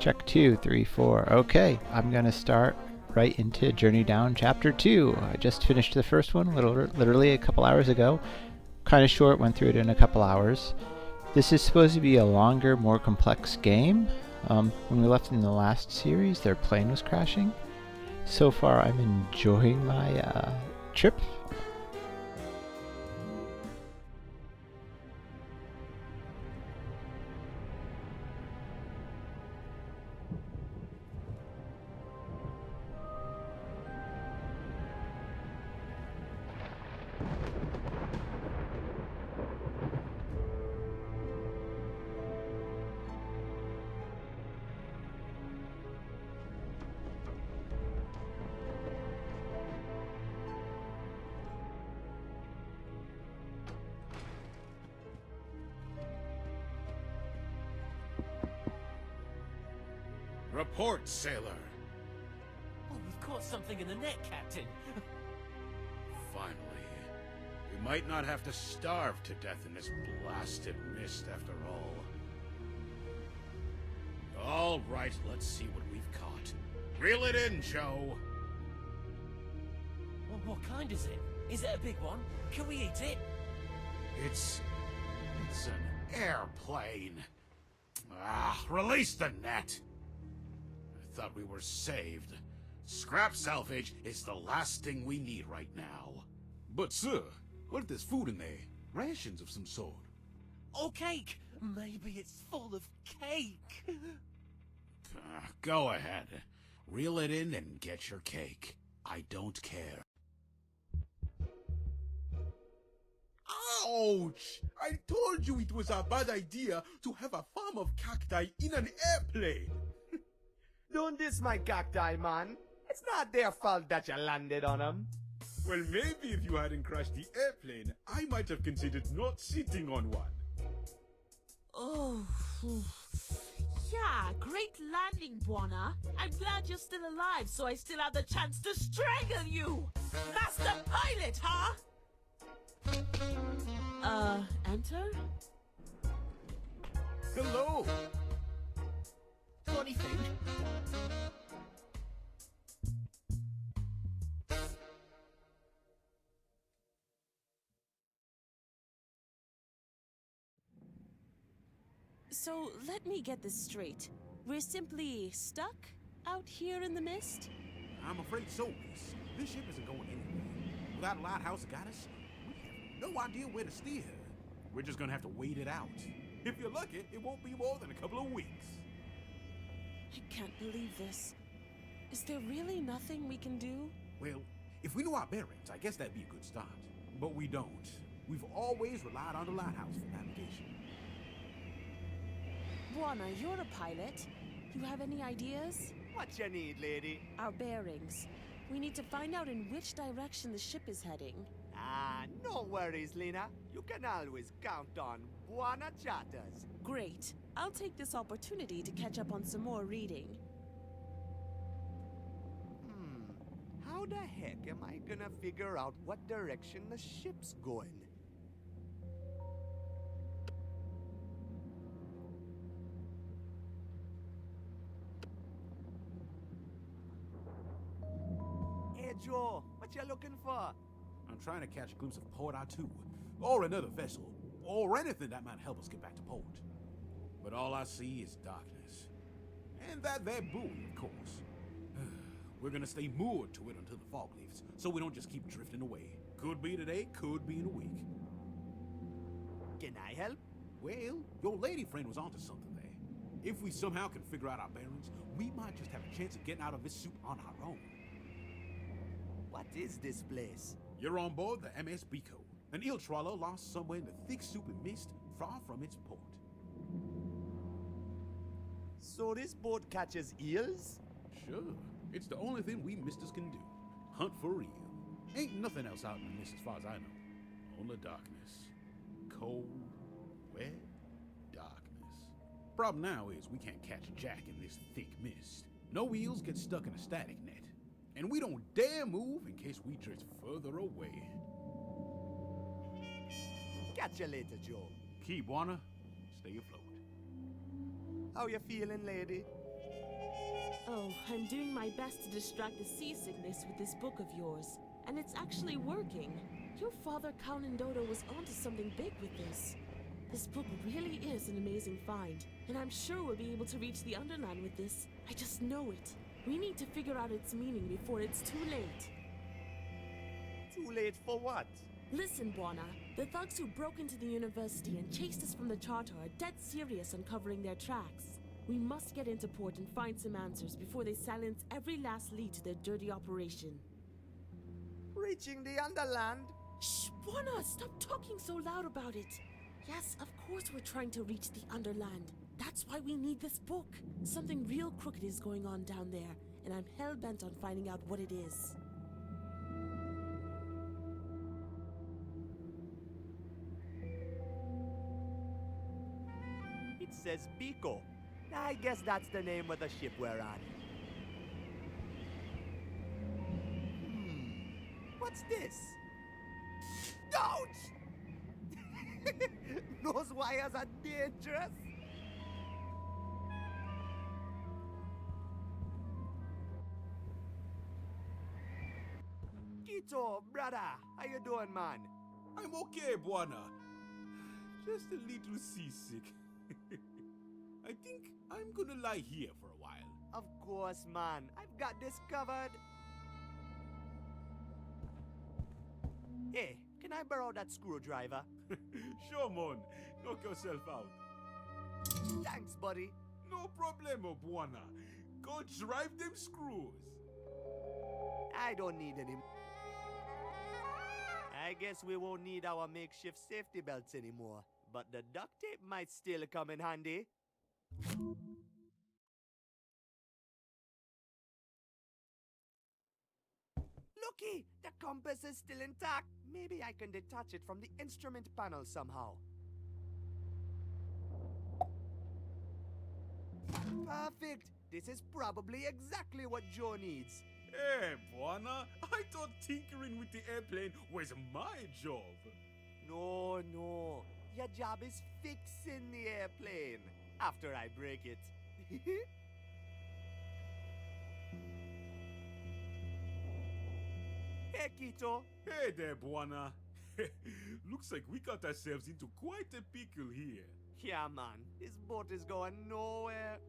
Check 2, 3, 4. Okay, I'm gonna start right into Journey Down Chapter 2. I just finished the first one literally a couple hours ago. Kind of short, went through it in a couple hours. This is supposed to be a longer, more complex game. When we left in the last series, their plane was crashing. So far, I'm enjoying my trip. Report, sailor. Oh, we've caught something in the net, Captain. Finally. We might not have to starve to death in this blasted mist after all. All right, let's see what we've caught. Reel it in, Joe. Well, what kind is it? Is it a big one? Can we eat it? It's an airplane. Release the net. I thought we were saved. Scrap salvage is the last thing we need right now. But sir, what if there's food in there? Rations of some sort. Oh, cake! Maybe it's full of cake. Go ahead. Reel it in and get your cake. I don't care. Ouch! I told you it was a bad idea to have a farm of cacti in an airplane. Don't diss my cacti, man. It's not their fault that you landed on them. Well, maybe if you hadn't crashed the airplane, I might have considered not sitting on one. Oh, yeah, great landing, Buona. I'm glad you're still alive, so I still have the chance to strangle you! Master Pilot, huh? Enter? Hello. Funny thing. So, let me get this straight. We're simply stuck out here in the mist? I'm afraid so, miss. This ship isn't going anywhere. Without a lighthouse to guide us, we have no idea where to steer. We're just gonna have to wait it out. If you're lucky, it won't be more than a couple of weeks. I can't believe this. Is there really nothing we can do? Well, if we knew our bearings, I guess that'd be a good start. But we don't. We've always relied on the lighthouse for navigation. Buona, you're a pilot. You have any ideas? What you need, lady? Our bearings. We need to find out in which direction the ship is heading. No worries, Lena. You can always count on Buona Chatters. Great. I'll take this opportunity to catch up on some more reading. How the heck am I gonna figure out what direction the ship's going? Hey, Joe, what you looking for? I'm trying to catch a glimpse of Port R2, or another vessel, or anything that might help us get back to port. But all I see is darkness. And that there buoy, of course. We're gonna stay moored to it until the fog lifts, so we don't just keep drifting away. Could be today, could be in a week. Can I help? Well, your lady friend was onto something there. If we somehow can figure out our bearings, we might just have a chance of getting out of this suit on our own. What is this place? You're on board the MS Biko, an eel trawler lost somewhere in the thick soup and mist, far from its port. So this boat catches eels? Sure, it's the only thing we misters can do. Hunt for eel. Ain't nothing else out in the mist as far as I know. Only darkness. Cold, wet darkness. Problem now is we can't catch Jack in this thick mist. No eels get stuck in a static net. And we don't dare move in case we drift further away. Catch you later, Joe. Keep Buona, stay afloat. How you feeling, lady? Oh, I'm doing my best to distract the seasickness with this book of yours. And it's actually working. Your father, Conan Dodo, was onto something big with this. This book really is an amazing find, and I'm sure we'll be able to reach the Underland with this. I just know it. We need to figure out its meaning before it's too late. Too late for what? Listen, Buona. The thugs who broke into the university and chased us from the charter are dead serious on covering their tracks. We must get into port and find some answers before they silence every last lead to their dirty operation. Reaching the Underland? Shh, Buona, stop talking so loud about it. Yes, of course we're trying to reach the Underland. That's why we need this book. Something real crooked is going on down there, and I'm hell-bent on finding out what it is. It says Pico. I guess that's the name of the ship we're on. What's this? Ouch! Those wires are dangerous. Kito, brother, how you doing, man? I'm okay, Buona. Just a little seasick. I think I'm gonna lie here for a while. Of course, man. I've got this covered. Hey, can I borrow that screwdriver? Sure, man. Knock yourself out. Thanks, buddy. No problemo, Buona. Go drive them screws. I don't need any. I guess we won't need our makeshift safety belts anymore. But the duct tape might still come in handy. Looky! The compass is still intact. Maybe I can detach it from the instrument panel somehow. Perfect! This is probably exactly what Joe needs. Hey, Buona. I thought tinkering with the airplane was my job. No. Your job is fixing the airplane. After I break it. Hey, Kito. Hey there, Buona. Looks like we got ourselves into quite a pickle here. Yeah, man. This boat is going nowhere.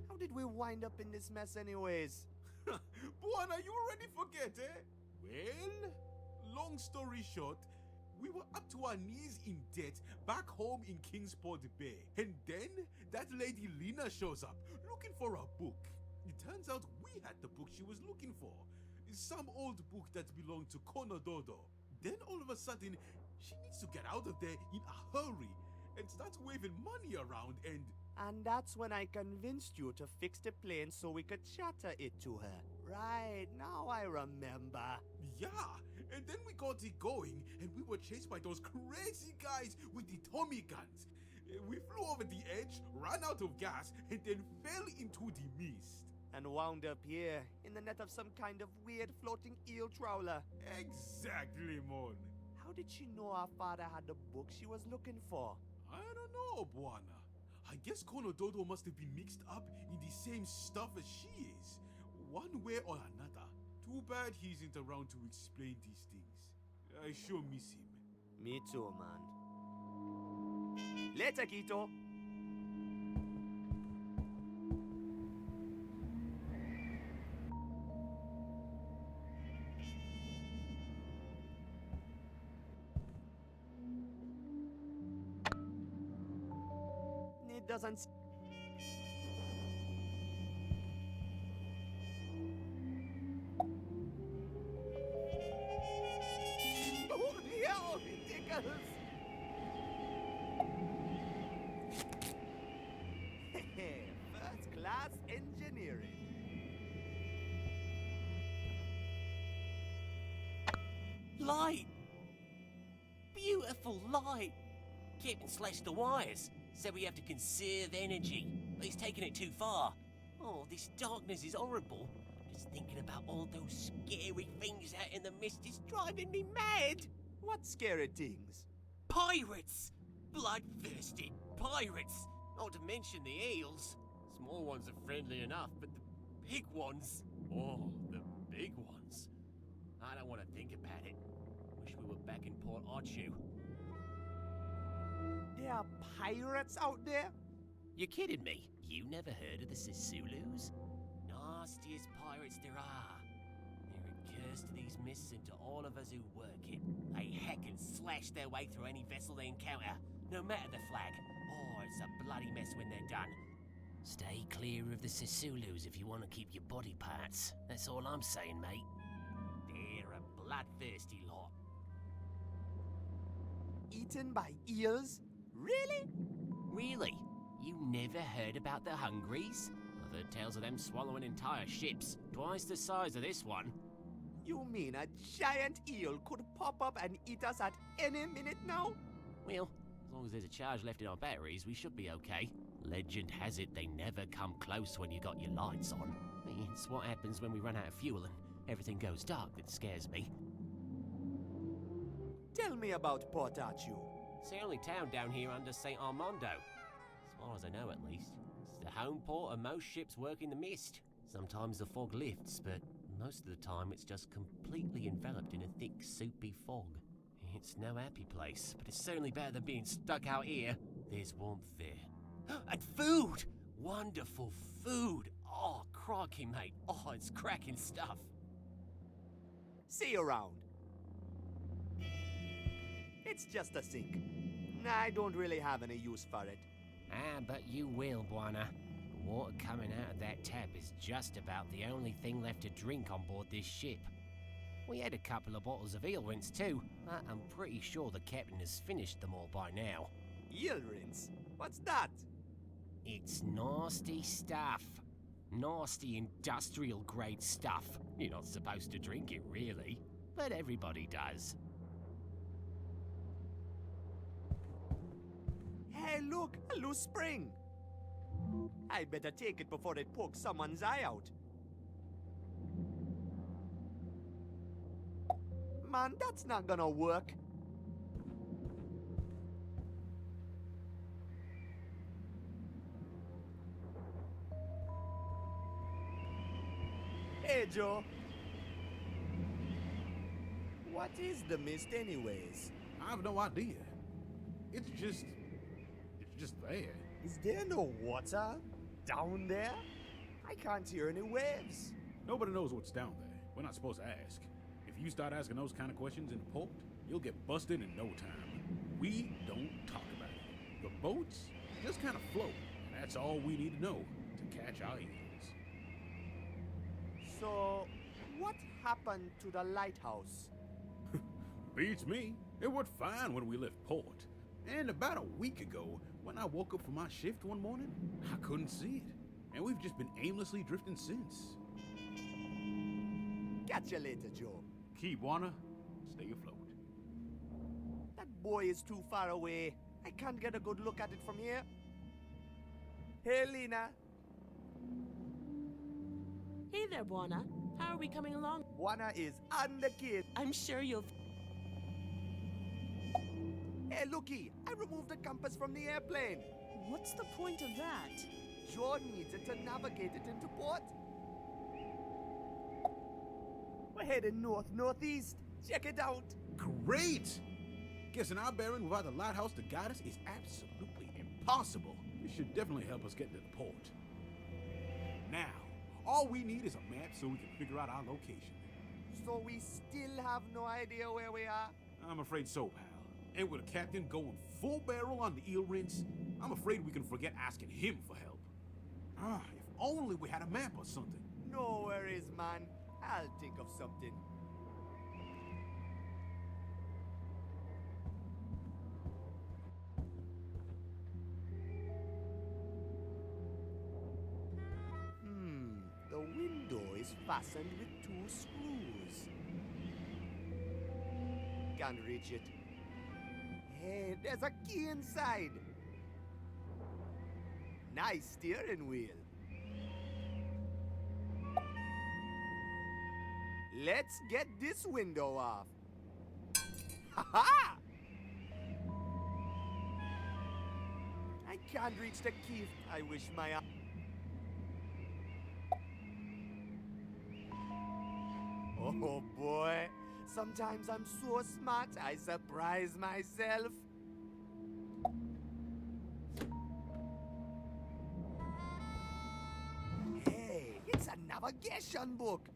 How did we wind up in this mess anyways? Buona, you already forget, eh? Well, long story short, we were up to our knees in debt back home in Kingsport Bay. And then that lady Lena shows up looking for a book. It turns out we had the book she was looking for. Some old book that belonged to Konododo. Then all of a sudden, she needs to get out of there in a hurry and starts waving money around and... And that's when I convinced you to fix the plane so we could charter it to her. Right, now I remember. Yeah, and then we got it going and we were chased by those crazy guys with the Tommy guns. We flew over the edge, ran out of gas, and then fell into the mist. And wound up here, in the net of some kind of weird floating eel trawler. Exactly, Mon. How did she know our father had the book she was looking for? I don't know, Buona. I guess Konododo must have been mixed up in the same stuff as she is, one way or another. Too bad he isn't around to explain these things. I sure miss him. Me too, man. Later, Kito. It doesn't... Oh, yeah, it tickles! First class engineering. Light! Beautiful light! Kevin slashed the wires, said we have to conserve energy, but he's taking it too far. Oh, this darkness is horrible. Just thinking about all those scary things out in the mist is driving me mad! What scary things? Pirates! Bloodthirsty pirates! Not to mention the eels. Small ones are friendly enough, but the big ones... Oh, the big ones. I don't want to think about it. Wish we were back in Port Archu. There are pirates out there? You kidding me? You never heard of the Sisulus? Nastiest pirates there are. They're a curse to these mists and to all of us who work it. They hack and slash their way through any vessel they encounter, no matter the flag. Oh, it's a bloody mess when they're done. Stay clear of the Sisulus if you want to keep your body parts. That's all I'm saying, mate. They're a bloodthirsty lot. Eaten by eels? Really? Really? You never heard about the Hungries? I've heard tales of them swallowing entire ships, twice the size of this one. You mean a giant eel could pop up and eat us at any minute now? Well, as long as there's a charge left in our batteries, we should be okay. Legend has it they never come close when you got your lights on. It's what happens when we run out of fuel and everything goes dark that scares me. Tell me about Port Archu. It's the only town down here under St. Armando. As far as I know, at least. It's the home port of most ships working the mist. Sometimes the fog lifts, but most of the time it's just completely enveloped in a thick, soupy fog. It's no happy place, but it's certainly better than being stuck out here. There's warmth there. And food! Wonderful food! Oh, crikey, mate. Oh, it's cracking stuff. See you around. It's just a sink. I don't really have any use for it. Ah, but you will, Buana. The water coming out of that tap is just about the only thing left to drink on board this ship. We had a couple of bottles of eel rinse too, but I'm pretty sure the captain has finished them all by now. Eel rinse? What's that? It's nasty stuff. Nasty industrial grade stuff. You're not supposed to drink it, really, but everybody does. Hey, look, a loose spring. I better take it before it pokes someone's eye out. Man, that's not gonna work. Hey, Joe. What is the mist anyways? I have no idea. It's just there. Is there no water down there? I can't hear any waves. Nobody knows what's down there. We're not supposed to ask. If you start asking those kind of questions in the port, you'll get busted in no time. We don't talk about it. The boats just kind of float, and that's all we need to know to catch our eels. So, what happened to the lighthouse? Beats me. It worked fine when we left port. And about a week ago, when I woke up from my shift one morning, I couldn't see it. And we've just been aimlessly drifting since. Catch you later, Joe. Keep Buana, stay afloat. That boy is too far away. I can't get a good look at it from here. Hey, Lena. Hey there, Buana. How are we coming along? Buana is on the case. I'm sure you'll... Hey, looky. I removed the compass from the airplane. What's the point of that? Joe needs it to navigate it into port. We're heading north-northeast. Check it out. Great! Guessing our bearing without the lighthouse to guide us is absolutely impossible. This should definitely help us get to the port. Now, all we need is a map so we can figure out our location. So we still have no idea where we are? I'm afraid so, pal. And with the captain going full barrel on the eel rinse, I'm afraid we can forget asking him for help. If only we had a map or something. No worries, man. I'll think of something. The window is fastened with 2 screws. Can't reach it. Hey, there's a key inside. Nice steering wheel. Let's get this window off. Ha-ha! I can't reach the key. I wish my... Oh boy, sometimes I'm so smart I surprise myself. Hey, it's a navigation book.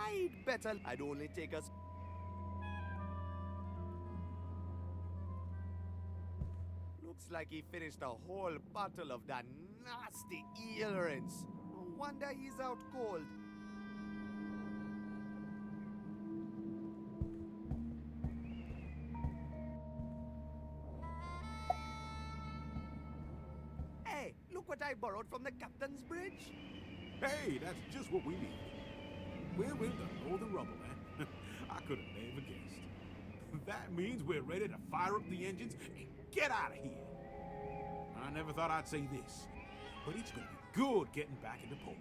I'd better. I'd only take us. Looks like he finished a whole bottle of that nasty eel rinse. No wonder he's out cold. Hey, look what I borrowed from the captain's bridge. Hey, that's just what we need. We're in the Northern Rubble, eh? I could have never guessed. That means we're ready to fire up the engines and get out of here. I never thought I'd say this, but it's gonna be good getting back into port.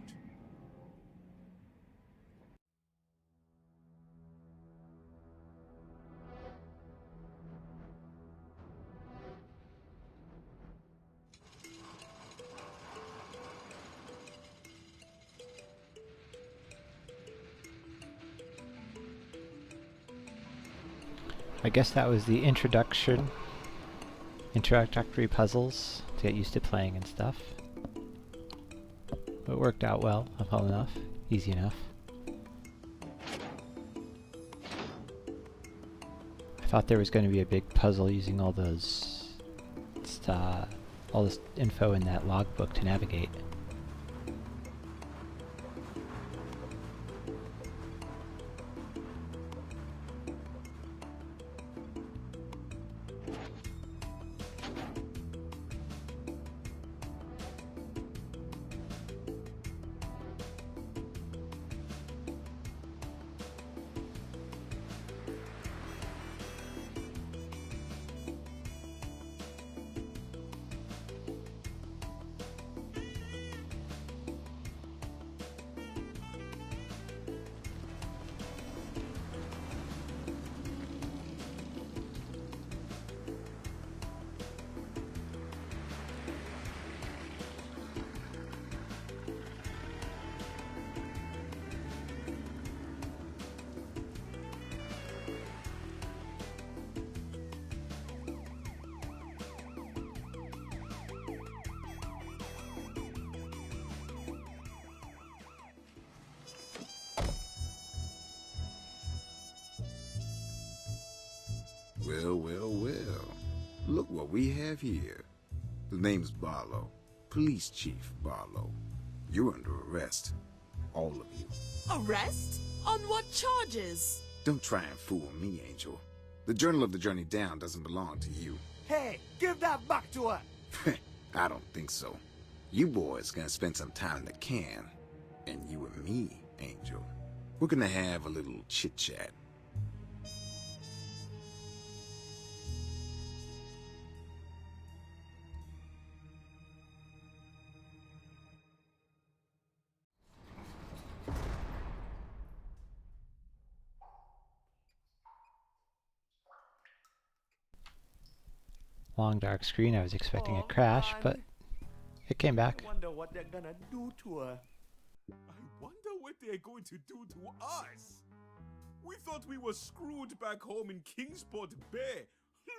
I guess that was the introductory puzzles to get used to playing and stuff. It worked out well enough, easy enough. I thought there was going to be a big puzzle using all this info in that logbook to navigate. Well, well, well. Look what we have here. The name's Barlow. Police Chief Barlow. You're under arrest. All of you. Arrest? On what charges? Don't try and fool me, Angel. The Journal of the Journey Down doesn't belong to you. Hey, give that back to her! I don't think so. You boys gonna spend some time in the can. And you and me, Angel. We're gonna have a little chit-chat. Long dark screen, I was expecting a Oh, crash, man. but it came back. I wonder what they're gonna do to her. I wonder what they're going to do to us. We thought we were screwed back home in Kingsport Bay.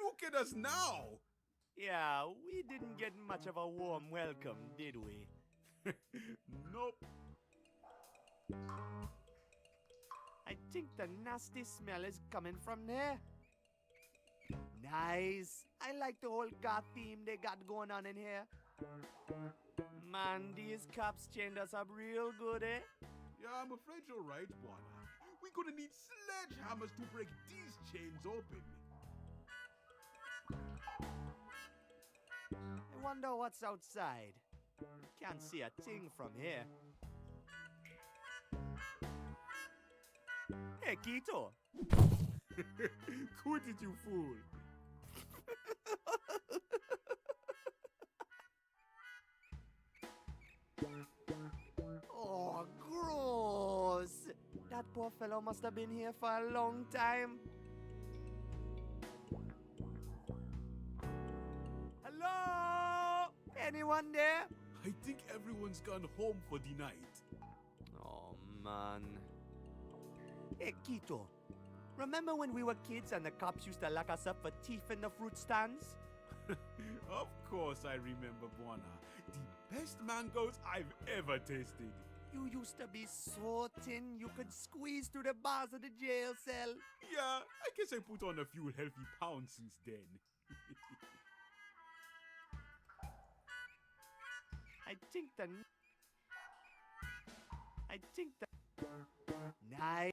Look at us now. Yeah, we didn't get much of a warm welcome, did we? Nope. I think the nasty smell is coming from there. Nice. I like the whole car theme they got going on in here. Man, these cops chained us up real good, eh? Yeah, I'm afraid you're right, Buana. We're gonna need sledgehammers to break these chains open. I wonder what's outside. Can't see a thing from here. Hey, Quito. Quit it, you fool. Oh, gross. That poor fellow must have been here for a long time. Hello? Anyone there? I think everyone's gone home for the night. Oh, man. Hey, Quito. Remember when we were kids and the cops used to lock us up for thief in the fruit stands? Of course I remember, Buana. The best mangoes I've ever tasted. You used to be so thin you could squeeze through the bars of the jail cell. Yeah, I guess I put on a few healthy pounds since then. I think the nice.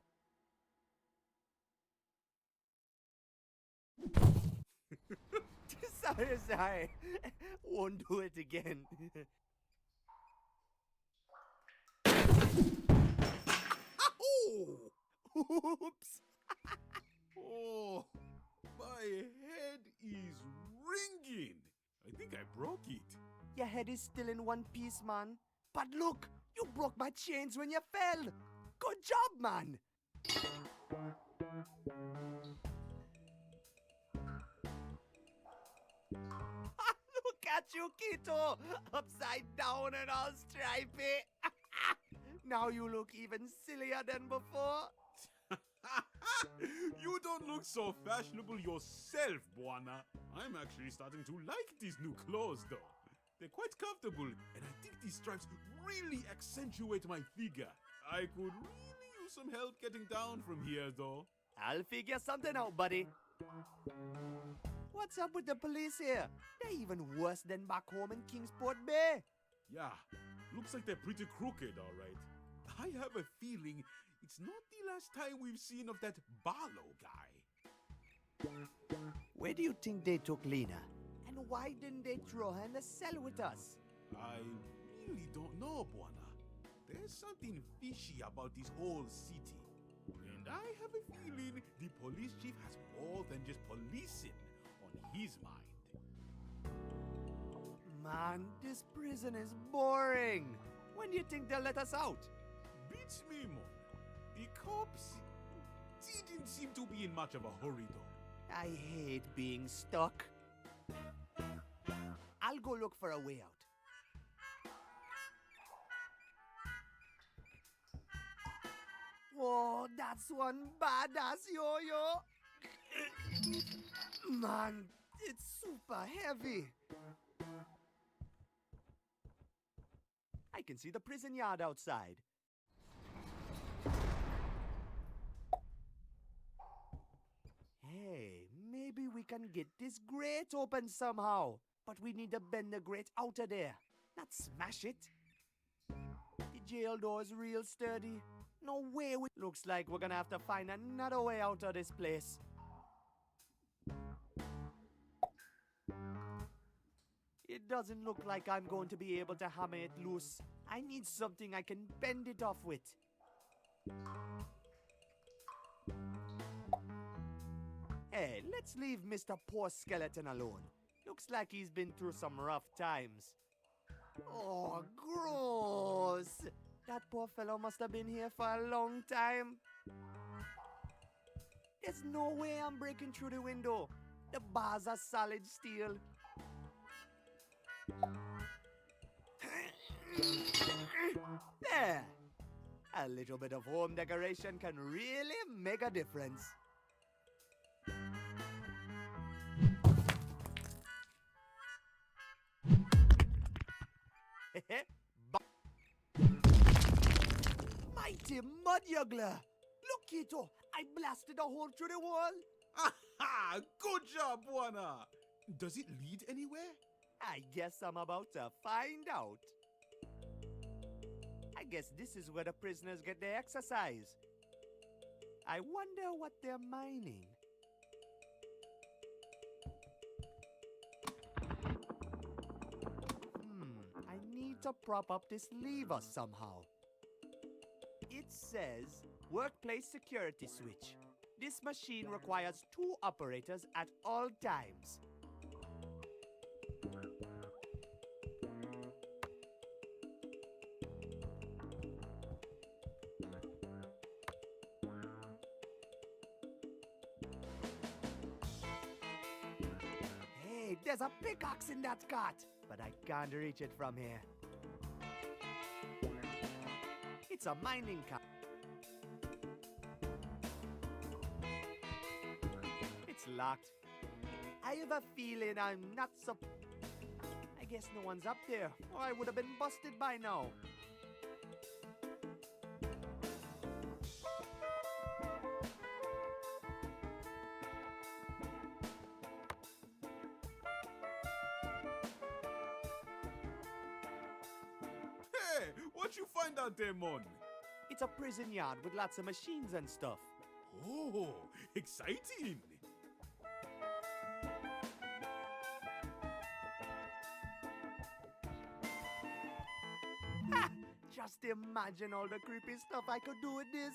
Sorry. Won't do it again. Oops. Oh, my head is ringing. I think I broke it. Your head is still in one piece, man. But look, you broke my chains when you fell. Good job, man. Look at you, Quito. Upside down and all stripy. Now you look even sillier than before. You don't look so fashionable yourself, Buana. I'm actually starting to like these new clothes, though. They're quite comfortable, and I think these stripes really accentuate my figure. I could really use some help getting down from here, though. I'll figure something out, buddy. What's up with the police here? They're even worse than back home in Kingsport Bay. Yeah, looks like they're pretty crooked, all right. I have a feeling it's not the last time we've seen of that Barlow guy. Where do you think they took Lena? And why didn't they throw her in the cell with us? I really don't know, Buana. There's something fishy about this whole city. And I have a feeling the police chief has more than just policing on his mind. Man, this prison is boring. When do you think they'll let us out? Beats me, man. The cops didn't seem to be in much of a hurry, though. I hate being stuck. I'll go look for a way out. Whoa, that's one badass yo-yo. Man, it's super heavy. I can see the prison yard outside. Hey, maybe we can get this grate open somehow. But we need to bend the grate out of there, not smash it. The jail door is real sturdy. No way. Looks like we're gonna have to find another way out of this place. It doesn't look like I'm going to be able to hammer it loose. I need something I can bend it off with. Hey, let's leave Mr. Poor Skeleton alone. Looks like he's been through some rough times. Oh, gross! That poor fellow must have been here for a long time. There's no way I'm breaking through the window. The bars are solid steel. There! A little bit of home decoration can really make a difference. Mighty Mudjuggler! Look, Kito! I blasted a hole through the wall! Aha! Good job, Buana! Does it lead anywhere? I guess I'm about to find out. I guess this is where the prisoners get their exercise. I wonder what they're mining. I need to prop up this lever somehow. It says workplace security switch. This machine requires 2 operators at all times. Hey, there's a pickaxe in that cart, but I can't reach it from here. It's a mining cart. It's locked. I have a feeling I'm not I guess no one's up there, or I would have been busted by now. Hey, what you find out there, Mon? It's a prison yard with lots of machines and stuff. Oh, exciting! Ha! Just imagine all the creepy stuff I could do with this.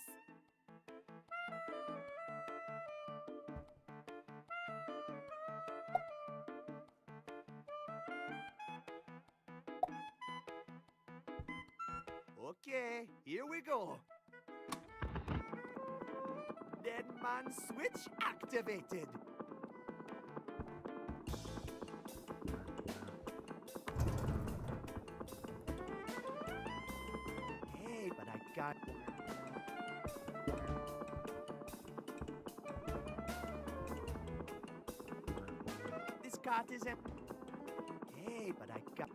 Okay, here we go. Dead man switch activated. Hey, but I can't. cart is empty. Hey, but I got...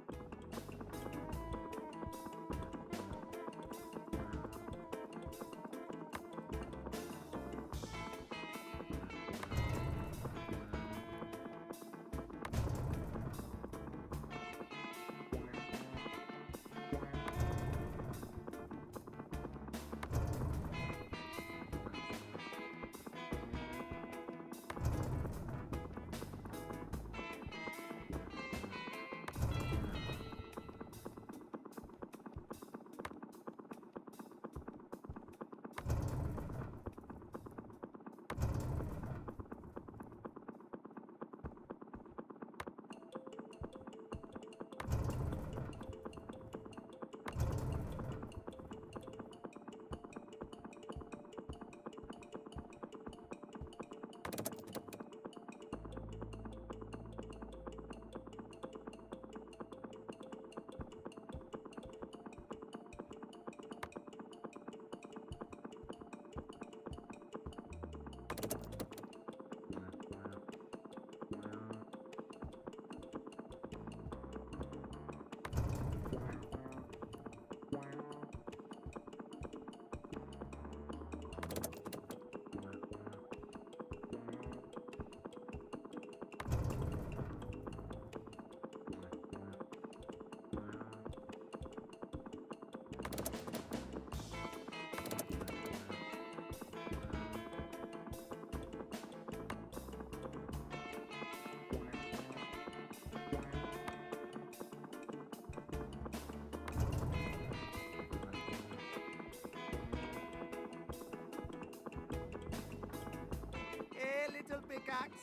Hey, little pickaxe,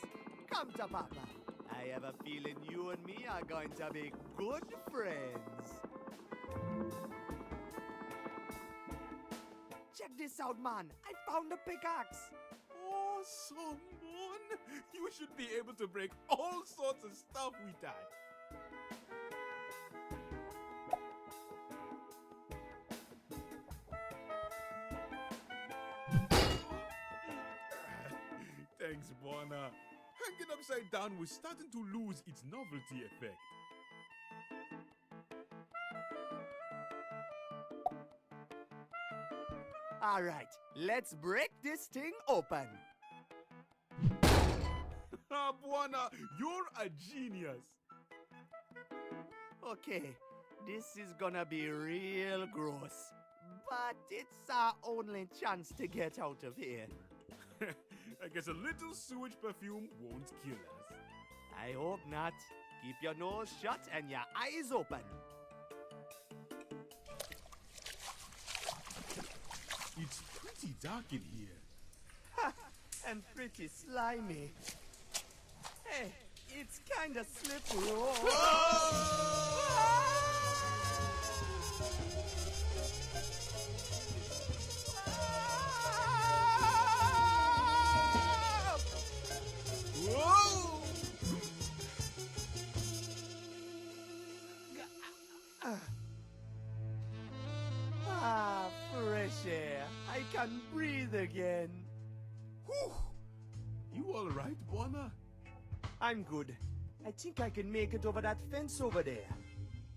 come to Papa. I have a feeling you and me are going to be good friends. Check this out, man. I found a pickaxe. Awesome, man. You should be able to break all sorts of stuff with that. Thanks, Buona. Hanging upside down was starting to lose its novelty effect. All right, let's break this thing open. Ah, Buona, you're a genius. Okay, this is gonna be real gross. But it's our only chance to get out of here. I guess a little sewage perfume won't kill us. I hope not. Keep your nose shut and your eyes open. It's pretty dark in here. And pretty slimy. Hey, it's kinda slippery. Whoa! Ah, fresh air. I can breathe again. Whew. You all right, Buona? I'm good. I think I can make it over that fence over there.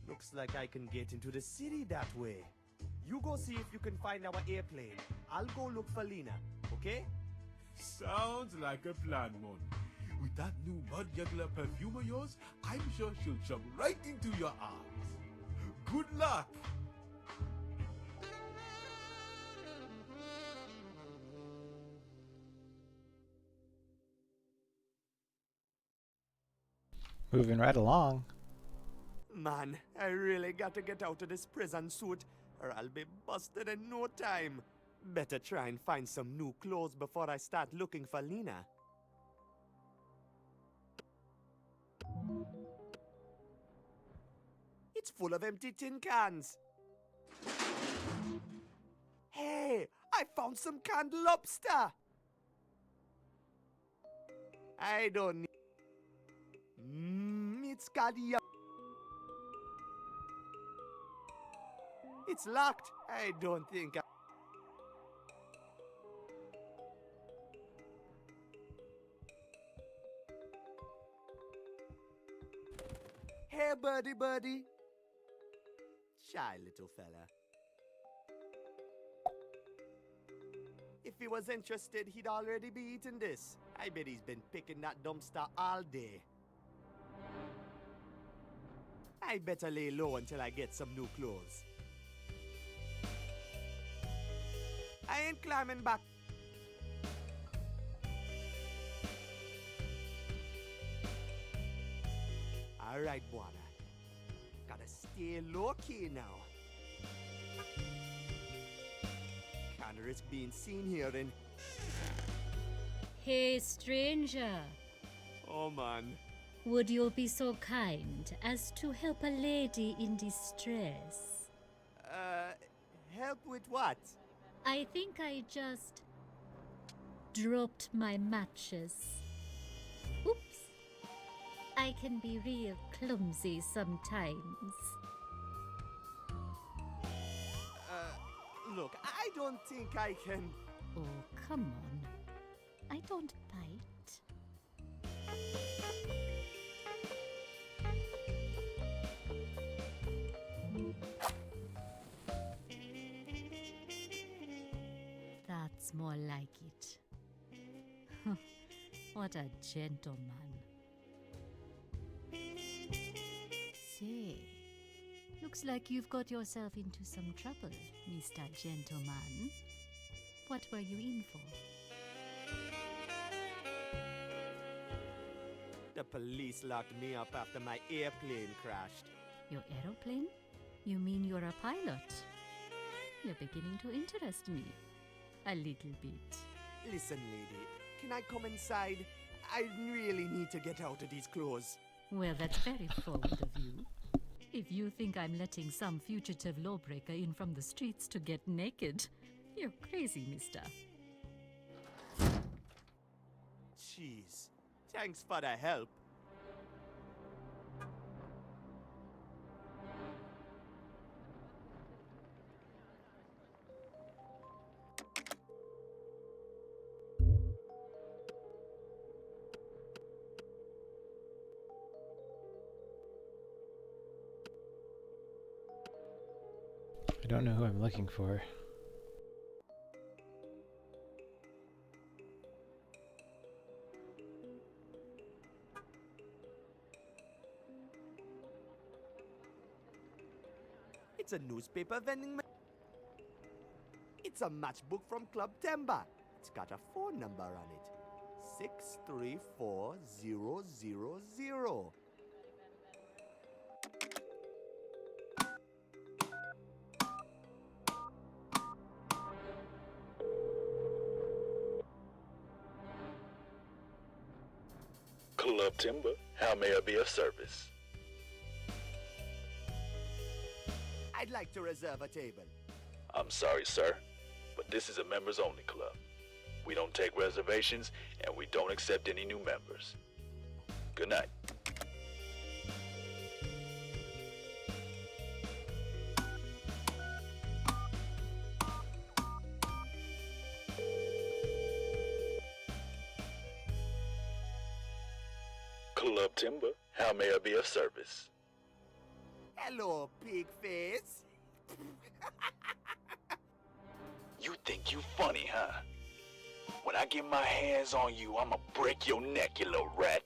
Looks like I can get into the city that way. You go see if you can find our airplane. I'll go look for Lena, okay? Sounds like a plan, Mon. With that new mud juggler perfume of yours, I'm sure she'll jump right into your arms. Good luck! Moving right along. Man, I really got to get out of this prison suit, or I'll be busted in no time. Better try and find some new clothes before I start looking for Lena. It's full of empty tin cans. Hey, I found some canned lobster. I don't need... it's got yum. It's locked. I don't think I... Hey, birdie. Shy little fella. If he was interested, he'd already be eating this. I bet he's been picking that dumpster all day. I better lay low until I get some new clothes. I ain't climbing back. Alright, Buana. Gotta stay low-key now. Can't risk being seen here and... Hey, stranger. Oh, man. Would you be so kind as to help a lady in distress? Help with what? I think I just dropped my matches. Oops. I can be real clumsy sometimes. Look, I don't think I can... Oh, come on. I don't bite. That's more like it. What a gentleman. Say, looks like you've got yourself into some trouble, Mr. Gentleman. What were you in for? The police locked me up after my airplane crashed. Your aeroplane? You mean you're a pilot? You're beginning to interest me. A little bit. Listen, lady, can I come inside? I really need to get out of these clothes. Well, that's very forward of you. If you think I'm letting some fugitive lawbreaker in from the streets to get naked, you're crazy, mister. Jeez. Thanks for the help. I don't know who I'm looking for. It's a newspaper vending machine. It's a matchbook from Club Timber. It's got a phone number on it. 634000. Club Timber, how may I be of service? I'd like to reserve a table. I'm sorry, sir, but this is a members-only club. We don't take reservations, and we don't accept any new members. Good night. Club Timber, how may I be of service? Hello, pig face. You think you funny, huh? When I get my hands on you, I'ma break your neck, you little rat.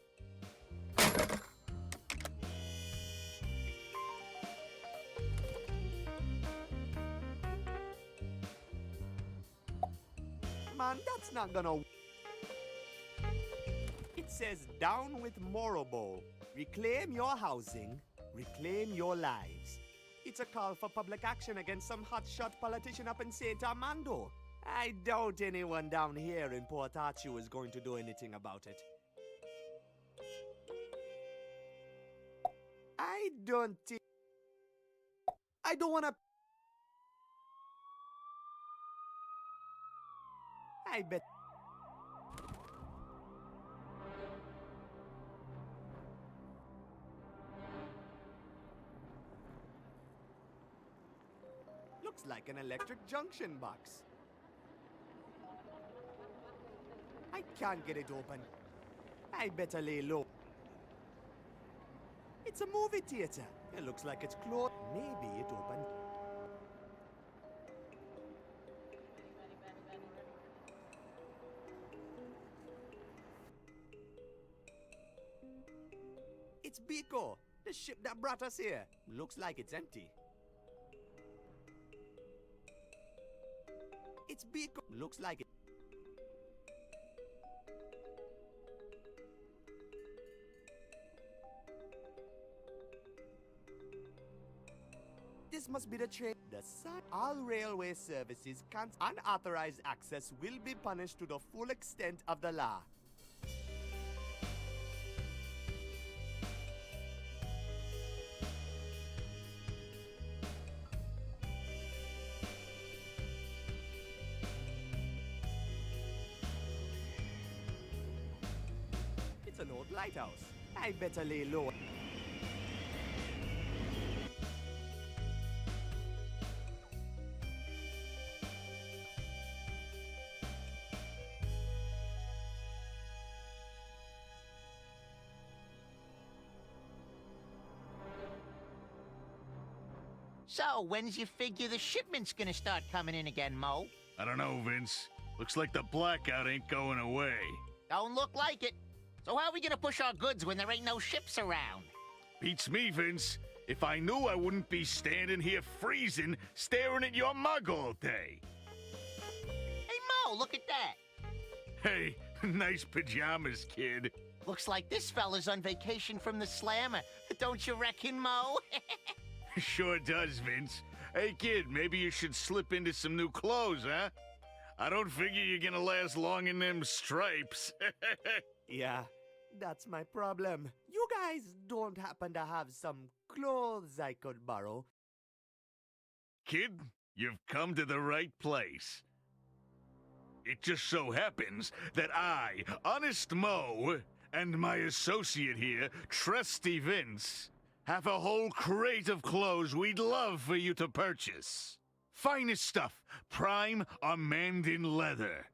Man, that's not gonna... It says down with Morrobow. Reclaim your housing, reclaim your lives. It's a call for public action against some hotshot politician up in St. Armando. I doubt anyone down here in Port Arthur is going to do anything about it. I don't wanna... I bet... Looks like an electric junction box. I can't get it open. I better lay low. It's a movie theater. It looks like it's closed. Maybe it opened. It's Biko, the ship that brought us here. Looks like it's empty. It's Biko. Looks like it. This must be the train. The sun. All railway services can't. Unauthorized access will be punished to the full extent of the law. It's an old lighthouse. I better lay low. So, when's you figure the shipment's gonna start coming in again, Mo? I don't know, Vince. Looks like the blackout ain't going away. Don't look like it. So how are we gonna push our goods when there ain't no ships around? Beats me, Vince. If I knew, I wouldn't be standing here freezing, staring at your mug all day. Hey, Mo, look at that. Hey, nice pajamas, kid. Looks like this fella's on vacation from the slammer. Don't you reckon, Mo? Sure does, Vince. Hey, kid, maybe you should slip into some new clothes, huh? I don't figure you're gonna last long in them stripes. Yeah, that's my problem. You guys don't happen to have some clothes I could borrow? Kid, you've come to the right place. It just so happens that I, Honest Mo, and my associate here, Trusty Vince, have a whole crate of clothes we'd love for you to purchase. Finest stuff, prime Amandine leather.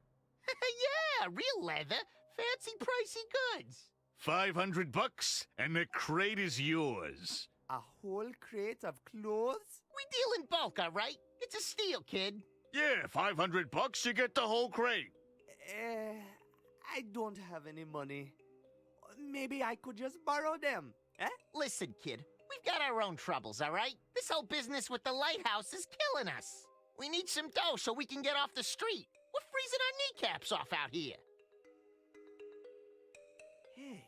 Yeah, real leather. Fancy pricey goods. $500 and the crate is yours. A whole crate of clothes? We deal in bulk, all right? It's a steal, kid. Yeah, $500, you get the whole crate. I don't have any money. Maybe I could just borrow them, eh? Listen, kid, we've got our own troubles, all right? This whole business with the lighthouse is killing us. We need some dough so we can get off the street. We're freezing our kneecaps off out here. Hey,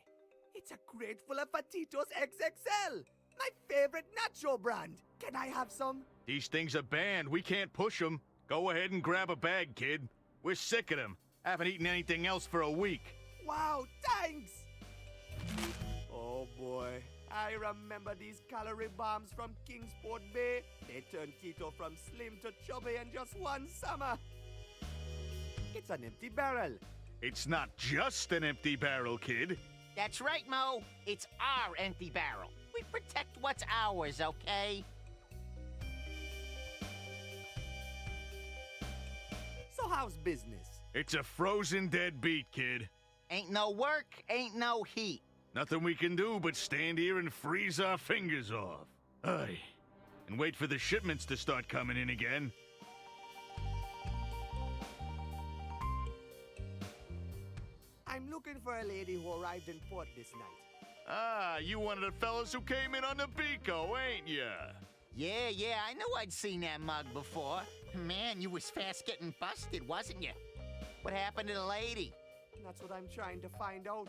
it's a crate full of Fatitos XXL, my favorite nacho brand. Can I have some? These things are banned. We can't push them. Go ahead and grab a bag, kid. We're sick of them. Haven't eaten anything else for a week. Wow, thanks! Oh boy, I remember these calorie bombs from Kingsport Bay. They turned keto from slim to chubby in just one summer. It's an empty barrel. It's not just an empty barrel, kid. That's right, Mo. It's our empty barrel. We protect what's ours, okay? So how's business? It's a frozen dead beat, kid. Ain't no work, ain't no heat. Nothing we can do but stand here and freeze our fingers off. Aye. And wait for the shipments to start coming in again. I'm looking for a lady who arrived in port this night. Ah, you one of the fellas who came in on the Beaco, ain't ya? Yeah, I knew I'd seen that mug before. Man, you was fast getting busted, wasn't you? What happened to the lady? That's what I'm trying to find out.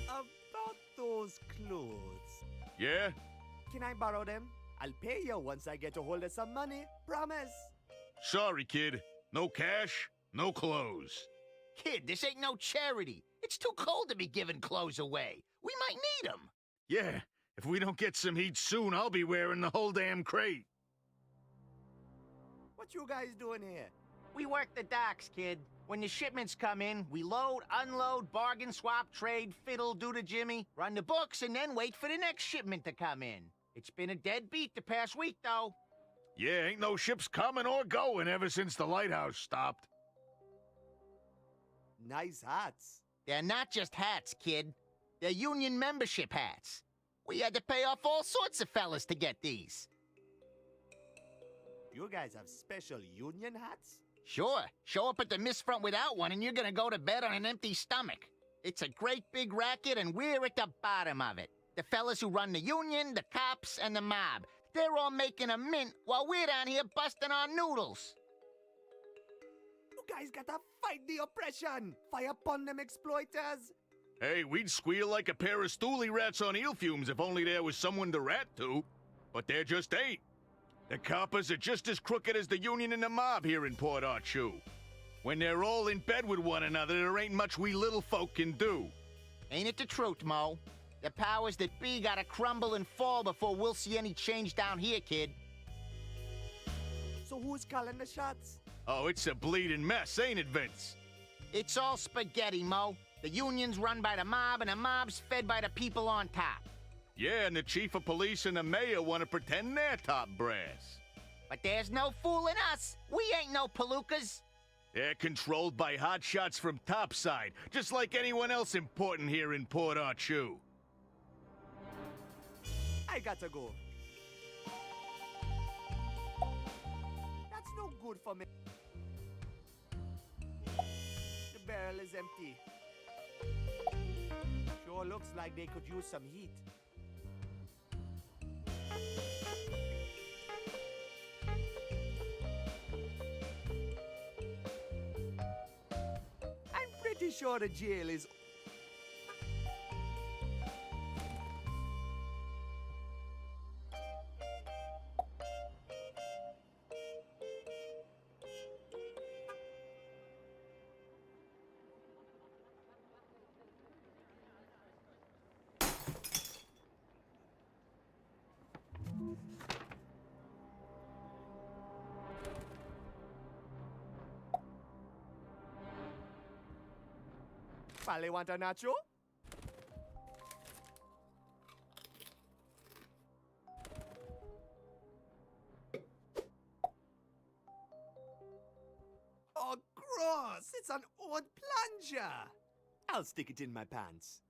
About those clothes. Yeah? Can I borrow them? I'll pay you once I get a hold of some money. Promise. Sorry, kid. No cash, no clothes. Kid, this ain't no charity. It's too cold to be giving clothes away. We might need them. Yeah, if we don't get some heat soon, I'll be wearing the whole damn crate. What you guys doing here? We work the docks, kid. When the shipments come in, we load, unload, bargain, swap, trade, fiddle, do to Jimmy, run the books, and then wait for the next shipment to come in. It's been a dead beat the past week, though. Yeah, ain't no ships coming or going ever since the lighthouse stopped. Nice hats. They're not just hats, kid. They're union membership hats. We had to pay off all sorts of fellas to get these. You guys have special union hats? Sure. Show up at the Mist Front without one and you're gonna go to bed on an empty stomach. It's a great big racket and we're at the bottom of it. The fellas who run the union, the cops, and the mob. They're all making a mint while we're down here busting our noodles. You guys gotta fight the oppression! Fire upon them exploiters! Hey, we'd squeal like a pair of stoolie rats on eel fumes if only there was someone to rat to. But there just ain't. The coppers are just as crooked as the union and the mob here in Port Archu. When they're all in bed with one another, there ain't much we little folk can do. Ain't it the truth, Mo? The powers that be gotta crumble and fall before we'll see any change down here, kid. So who's calling the shots? Oh, it's a bleeding mess, ain't it, Vince? It's all spaghetti, Mo. The union's run by the mob, and the mob's fed by the people on top. Yeah, and the chief of police and the mayor want to pretend they're top brass. But there's no fooling us. We ain't no palookas. They're controlled by hotshots from topside, just like anyone else important here in Port Archu. I gotta go. That's no good for me. The barrel is empty. Sure looks like they could use some heat. I'm pretty sure the jail is... Vale, want a nacho? Oh, gross! It's an old plunger! I'll stick it in my pants.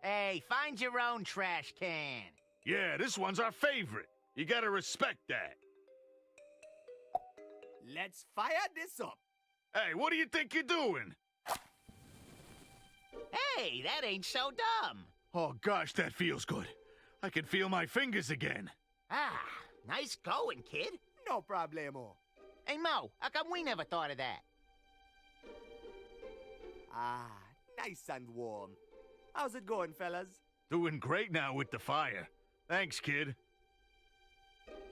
Hey, find your own trash can. Yeah, this one's our favorite. You gotta respect that. Let's fire this up! Hey, what do you think you're doing? Hey, that ain't so dumb. Oh gosh, that feels good. I can feel my fingers again. Ah, nice going, kid. No problemo. Hey, Mo, how come we never thought of that? Ah, nice and warm. How's it going, fellas? Doing great now with the fire. Thanks, kid.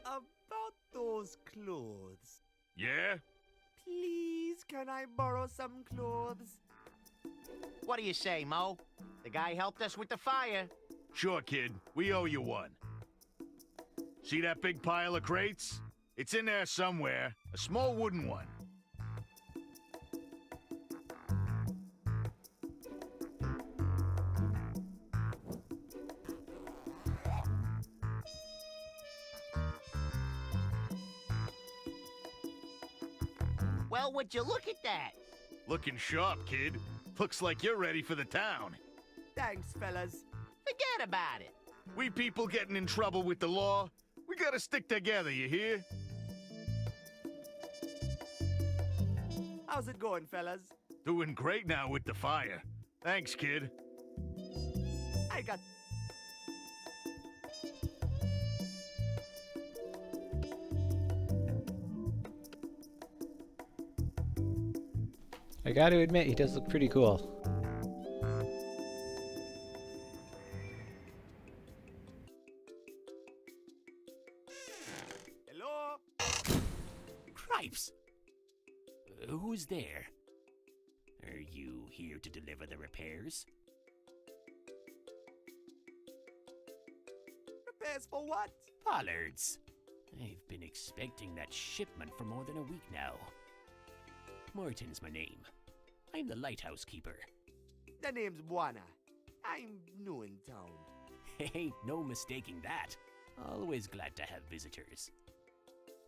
About those clothes. Yeah? Please, can I borrow some clothes? What do you say, Mo? The guy helped us with the fire. Sure, kid. We owe you one. See that big pile of crates? It's in there somewhere. A small wooden one. Well, would you look at that? Looking sharp, kid. Looks like you're ready for the town. Thanks, fellas. Forget about it. We people getting in trouble with the law, we gotta stick together, you hear? How's it going, fellas? Doing great now with the fire. Thanks, kid. I got... I gotta admit, he does look pretty cool. Hello? Cripes! Who's there? Are you here to deliver the repairs? Repairs for what? Pollards. I've been expecting that shipment for more than a week now. Martin's my name. I'm the lighthouse keeper. The name's Buana. I'm new in town. Ain't no mistaking that. Always glad to have visitors.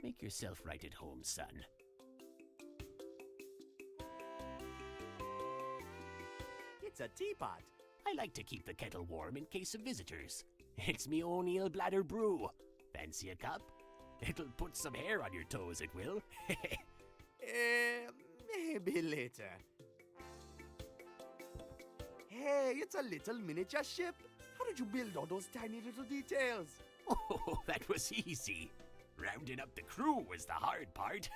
Make yourself right at home, son. It's a teapot. I like to keep the kettle warm in case of visitors. It's me own eel bladder brew. Fancy a cup? It'll put some hair on your toes, it will. Maybe later. Hey, it's a little miniature ship. How did you build all those tiny little details? Oh, that was easy. Rounding up the crew was the hard part.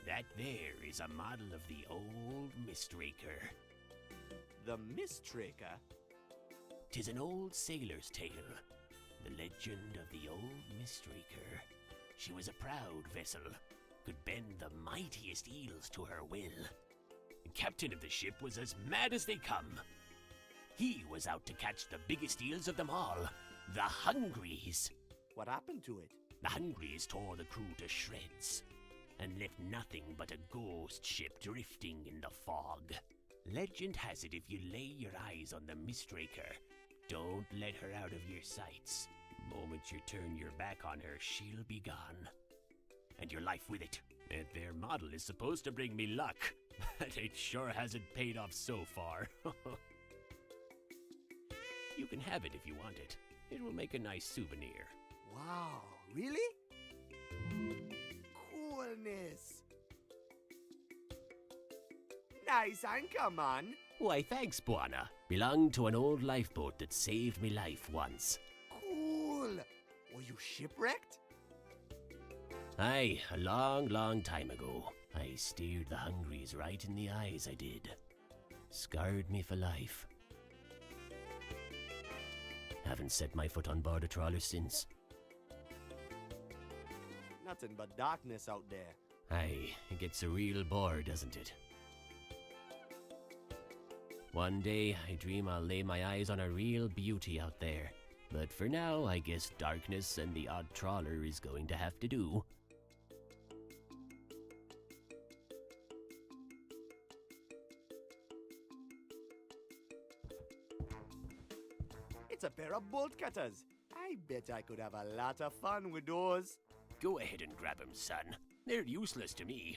That there is a model of the old Mistraker. The Mistraker? 'Tis an old sailor's tale. The legend of the old Mistraker. She was a proud vessel, could bend the mightiest eels to her will. The captain of the ship was as mad as they come. He was out to catch the biggest eels of them all, the Hungries. What happened to it? The Hungries tore the crew to shreds and left nothing but a ghost ship drifting in the fog. Legend has it if you lay your eyes on the Mistraker, don't let her out of your sights. The moment you turn your back on her, she'll be gone. And your life with it. And their model is supposed to bring me luck, but it sure hasn't paid off so far. You can have it if you want it. It will make a nice souvenir. Wow, really? Coolness. Nice anchor, man. Why, thanks, Buana. Belonged to an old lifeboat that saved me life once. Cool. Were you shipwrecked? Aye, a long, long time ago. I stared the Hungries right in the eyes, I did. Scarred me for life. Haven't set my foot on board a trawler since. Nothing but darkness out there. Aye, it gets a real bore, doesn't it? One day, I dream I'll lay my eyes on a real beauty out there. But for now, I guess darkness and the odd trawler is going to have to do. It's a pair of bolt cutters. I bet I could have a lot of fun with those. Go ahead and grab 'em, son. They're useless to me.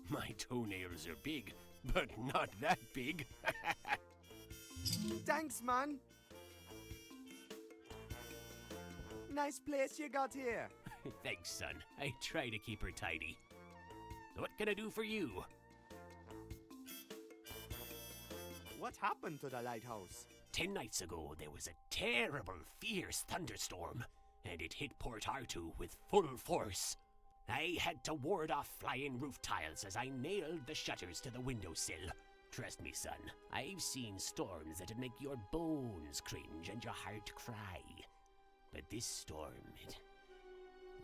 My toenails are big, but not that big. Thanks, man. Nice place you got here. Thanks, son. I try to keep her tidy. What can I do for you? What happened to the lighthouse? 10 nights ago, there was a terrible, fierce thunderstorm, and it hit Port Artoo with full force. I had to ward off flying roof tiles as I nailed the shutters to the windowsill. Trust me, son, I've seen storms that'd make your bones cringe and your heart cry. But this storm,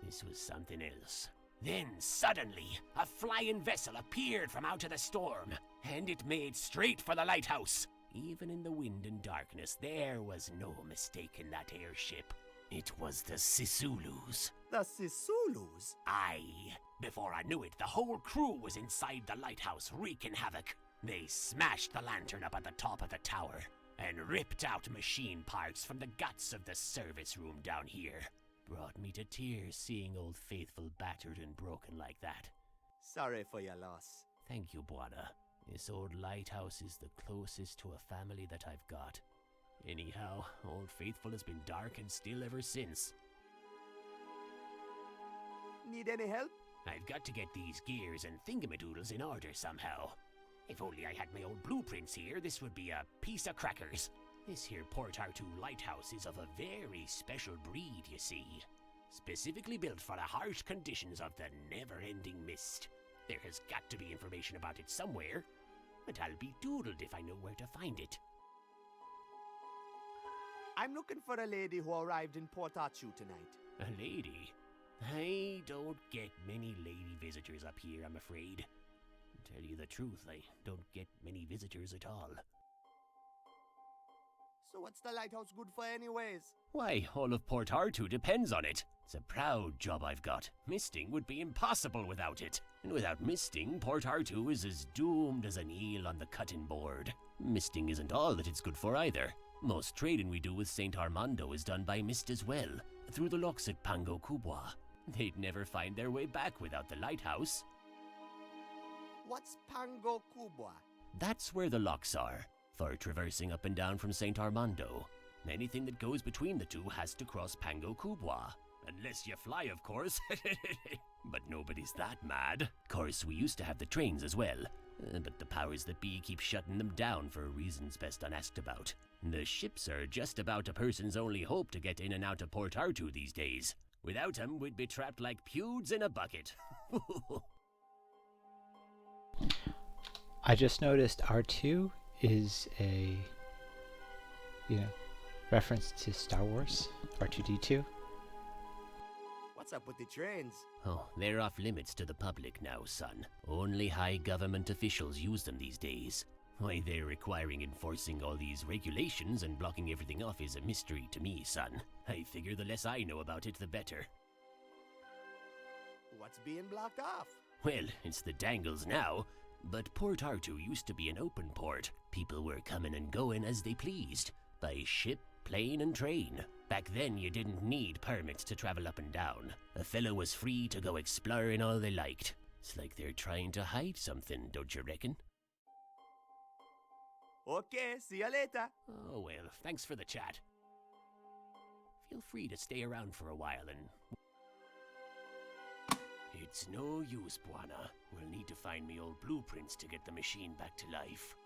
this was something else. Then, suddenly, a flying vessel appeared from out of the storm, and it made straight for the lighthouse. Even in the wind and darkness, there was no mistaking that airship. It was the Sisulus. The Sisulus? Aye. Before I knew it, the whole crew was inside the lighthouse wreaking havoc. They smashed the lantern up at the top of the tower and ripped out machine parts from the guts of the service room down here. Brought me to tears seeing Old Faithful battered and broken like that. Sorry for your loss. Thank you, Buana. This old lighthouse is the closest to a family that I've got. Anyhow, Old Faithful has been dark and still ever since. Need any help? I've got to get these gears and thingamadoodles in order somehow. If only I had my old blueprints here, this would be a piece of crackers. This here Port Artoo lighthouse is of a very special breed, you see. Specifically built for the harsh conditions of the never-ending mist. There has got to be information about it somewhere, but I'll be doodled if I know where to find it. I'm looking for a lady who arrived in Port Artoo tonight. A lady? I don't get many lady visitors up here, I'm afraid. To tell you the truth, I don't get many visitors at all. So what's the lighthouse good for anyways? Why, all of Port Artoo depends on it. It's a proud job I've got. Misting would be impossible without it. And without misting, Port Artoo is as doomed as an eel on the cutting board. Misting isn't all that it's good for either. Most trading we do with St. Armando is done by mist as well, through the locks at Pango Kubwa. They'd never find their way back without the lighthouse. What's Pango Kubwa? That's where the locks are, for traversing up and down from St. Armando. Anything that goes between the two has to cross Pango Kubwa. Unless you fly, of course. But nobody's that mad. Course, we used to have the trains as well. But the powers that be keep shutting them down for reasons best unasked about. The ships are just about a person's only hope to get in and out of Port Artu these days. Without them, we'd be trapped like pewds in a bucket. I just noticed R2 is a, reference to Star Wars, R2-D2. What's up with the trains? Oh, they're off limits to the public now, son. Only high government officials use them these days. Why they're requiring enforcing all these regulations and blocking everything off is a mystery to me, son. I figure the less I know about it, the better. What's being blocked off? Well, it's the Dangles now, but Port Artu used to be an open port. People were coming and going as they pleased, by ship, plane, and train. Back then, you didn't need permits to travel up and down. A fellow was free to go exploring all they liked. It's like they're trying to hide something, don't you reckon? Okay, see you later. Oh well, thanks for the chat. Feel free to stay around for a while and... It's no use, Bwana. We'll need to find me old blueprints to get the machine back to life.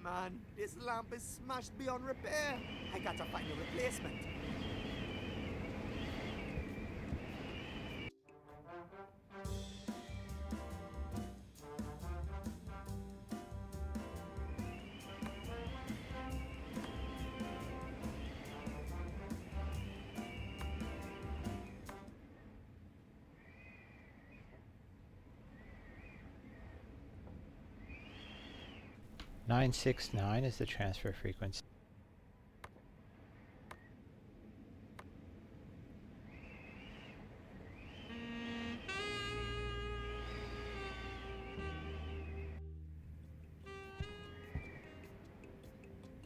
Man, this lamp is smashed beyond repair. I gotta find a replacement. .969 is the transfer frequency.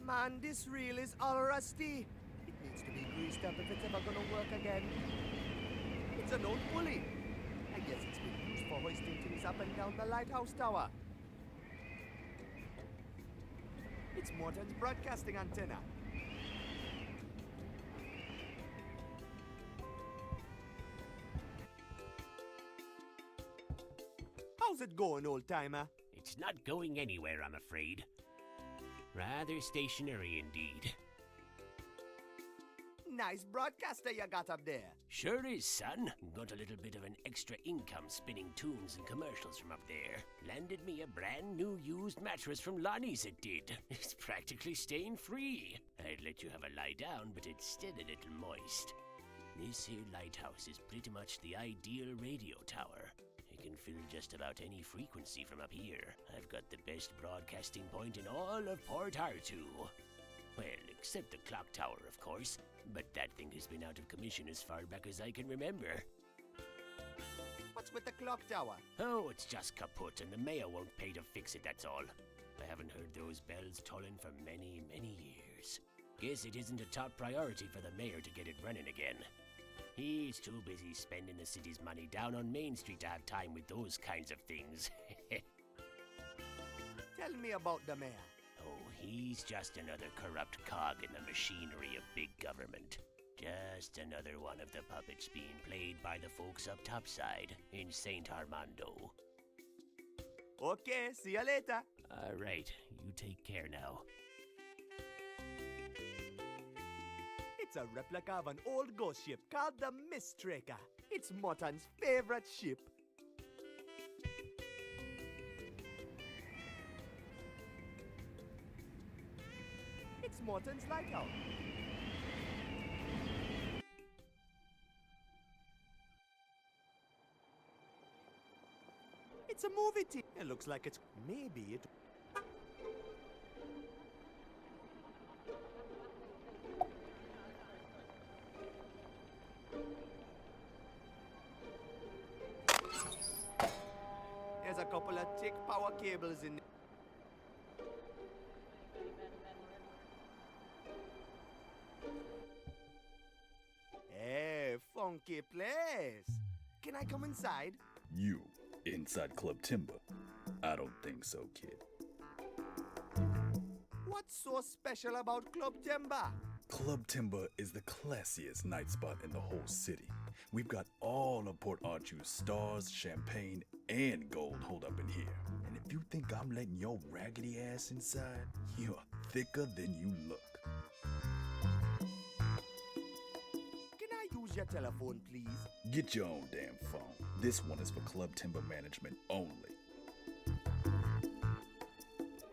Man, this reel is all rusty. It needs to be greased up if it's ever gonna work again. It's an old pulley. I guess it's been used for hoisting things up and down the lighthouse tower. It's Morton's broadcasting antenna. How's it going, old-timer? It's not going anywhere, I'm afraid. Rather stationary indeed. Nice broadcaster you got up there. Sure is, son. Got a little bit of an extra income spinning tunes and commercials from up there. Landed me a brand new used mattress from Lonnie's, it did. It's practically stain-free. I'd let you have a lie down, but it's still a little moist. This here lighthouse is pretty much the ideal radio tower. It can fill just about any frequency from up here. I've got the best broadcasting point in all of Port Artu. Well, except the clock tower, of course. But that thing has been out of commission as far back as I can remember. What's with the clock tower? Oh, it's just kaput and the mayor won't pay to fix it, that's all. I haven't heard those bells tolling for many, many years. Guess it isn't a top priority for the mayor to get it running again. He's too busy spending the city's money down on Main Street to have time with those kinds of things. Tell me about the mayor. Oh, he's just another corrupt cog in the machinery of big government. Just another one of the puppets being played by the folks up topside in St. Armando. Okay, see you later. All right, you take care now. It's a replica of an old ghost ship called the Mist Tracker. It's Morton's favorite ship. It's Morton's lighthouse. It's a movie team. It looks like it's... maybe it... power cables in. Hey, funky place. Can I come inside? You inside Club Timber? I don't think so, kid. What's so special about Club Timber? Club Timber is the classiest night spot in the whole city. We've got all of Port Arthur's stars, champagne, and gold hold up in here. And if you think I'm letting your raggedy ass inside, you're thicker than you look. Can I use your telephone, please? Get your own damn phone. This one is for Club Timber management only.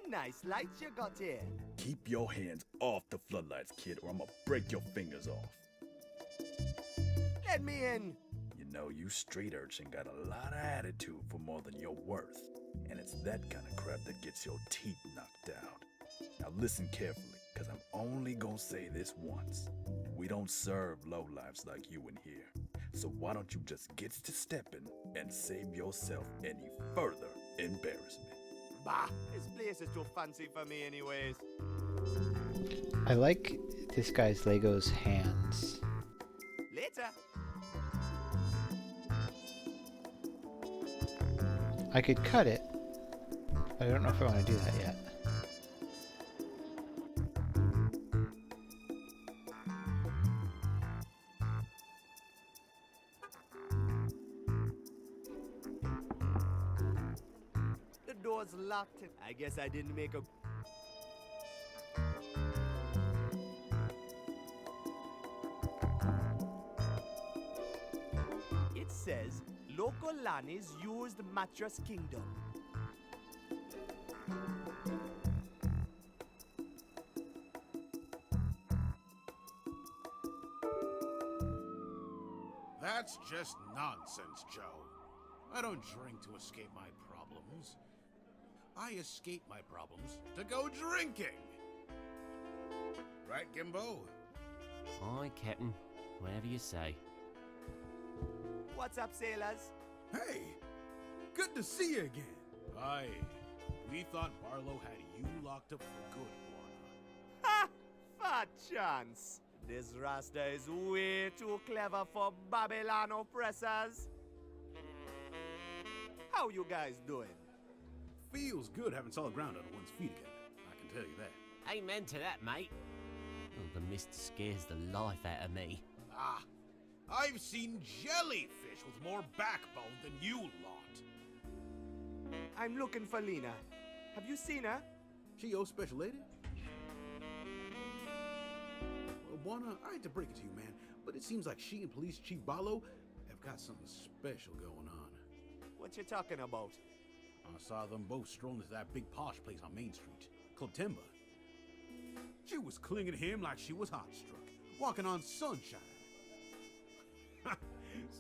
Nice lights you got here. Keep your hands off the floodlights, kid, or I'm gonna break your fingers off. Let me in. You know, you street urchin got a lot of attitude for more than you're worth. And it's that kind of crap that gets your teeth knocked out. Now listen carefully, because I'm only gonna say this once. We don't serve lowlifes like you in here. So why don't you just get to stepping and save yourself any further embarrassment? Bah, this place is too fancy for me anyways. I like this guy's Legos hands. Later. I could cut it, but I don't know if I want to do that yet. The door's locked. I guess I didn't make a... It says, local Lanny's used Mattress Kingdom. That's just nonsense, Joe. I don't drink to escape my problems. I escape my problems to go drinking. Right, Gimbo? Aye, Captain. Whatever you say. What's up, sailors? Hey, good to see you again. Aye. We thought Barlow had you locked up for good, Warner. Ha! Fat chance. This Rasta is way too clever for Babylon oppressors. How you guys doing? Feels good having solid ground under one's feet again. I can tell you that. Amen to that, mate. Oh, the mist scares the life out of me. Ah, I've seen jellyfish with more backbone than you lot. I'm looking for Lena. Have you seen her? She your special lady? Well, Buana, I hate to break it to you, man, but it seems like she and Police Chief Barlow have got something special going on. What you talking about? I saw them both strolling to that big posh place on Main Street, Club Timber. She was clinging to him like she was hot-struck, walking on sunshine.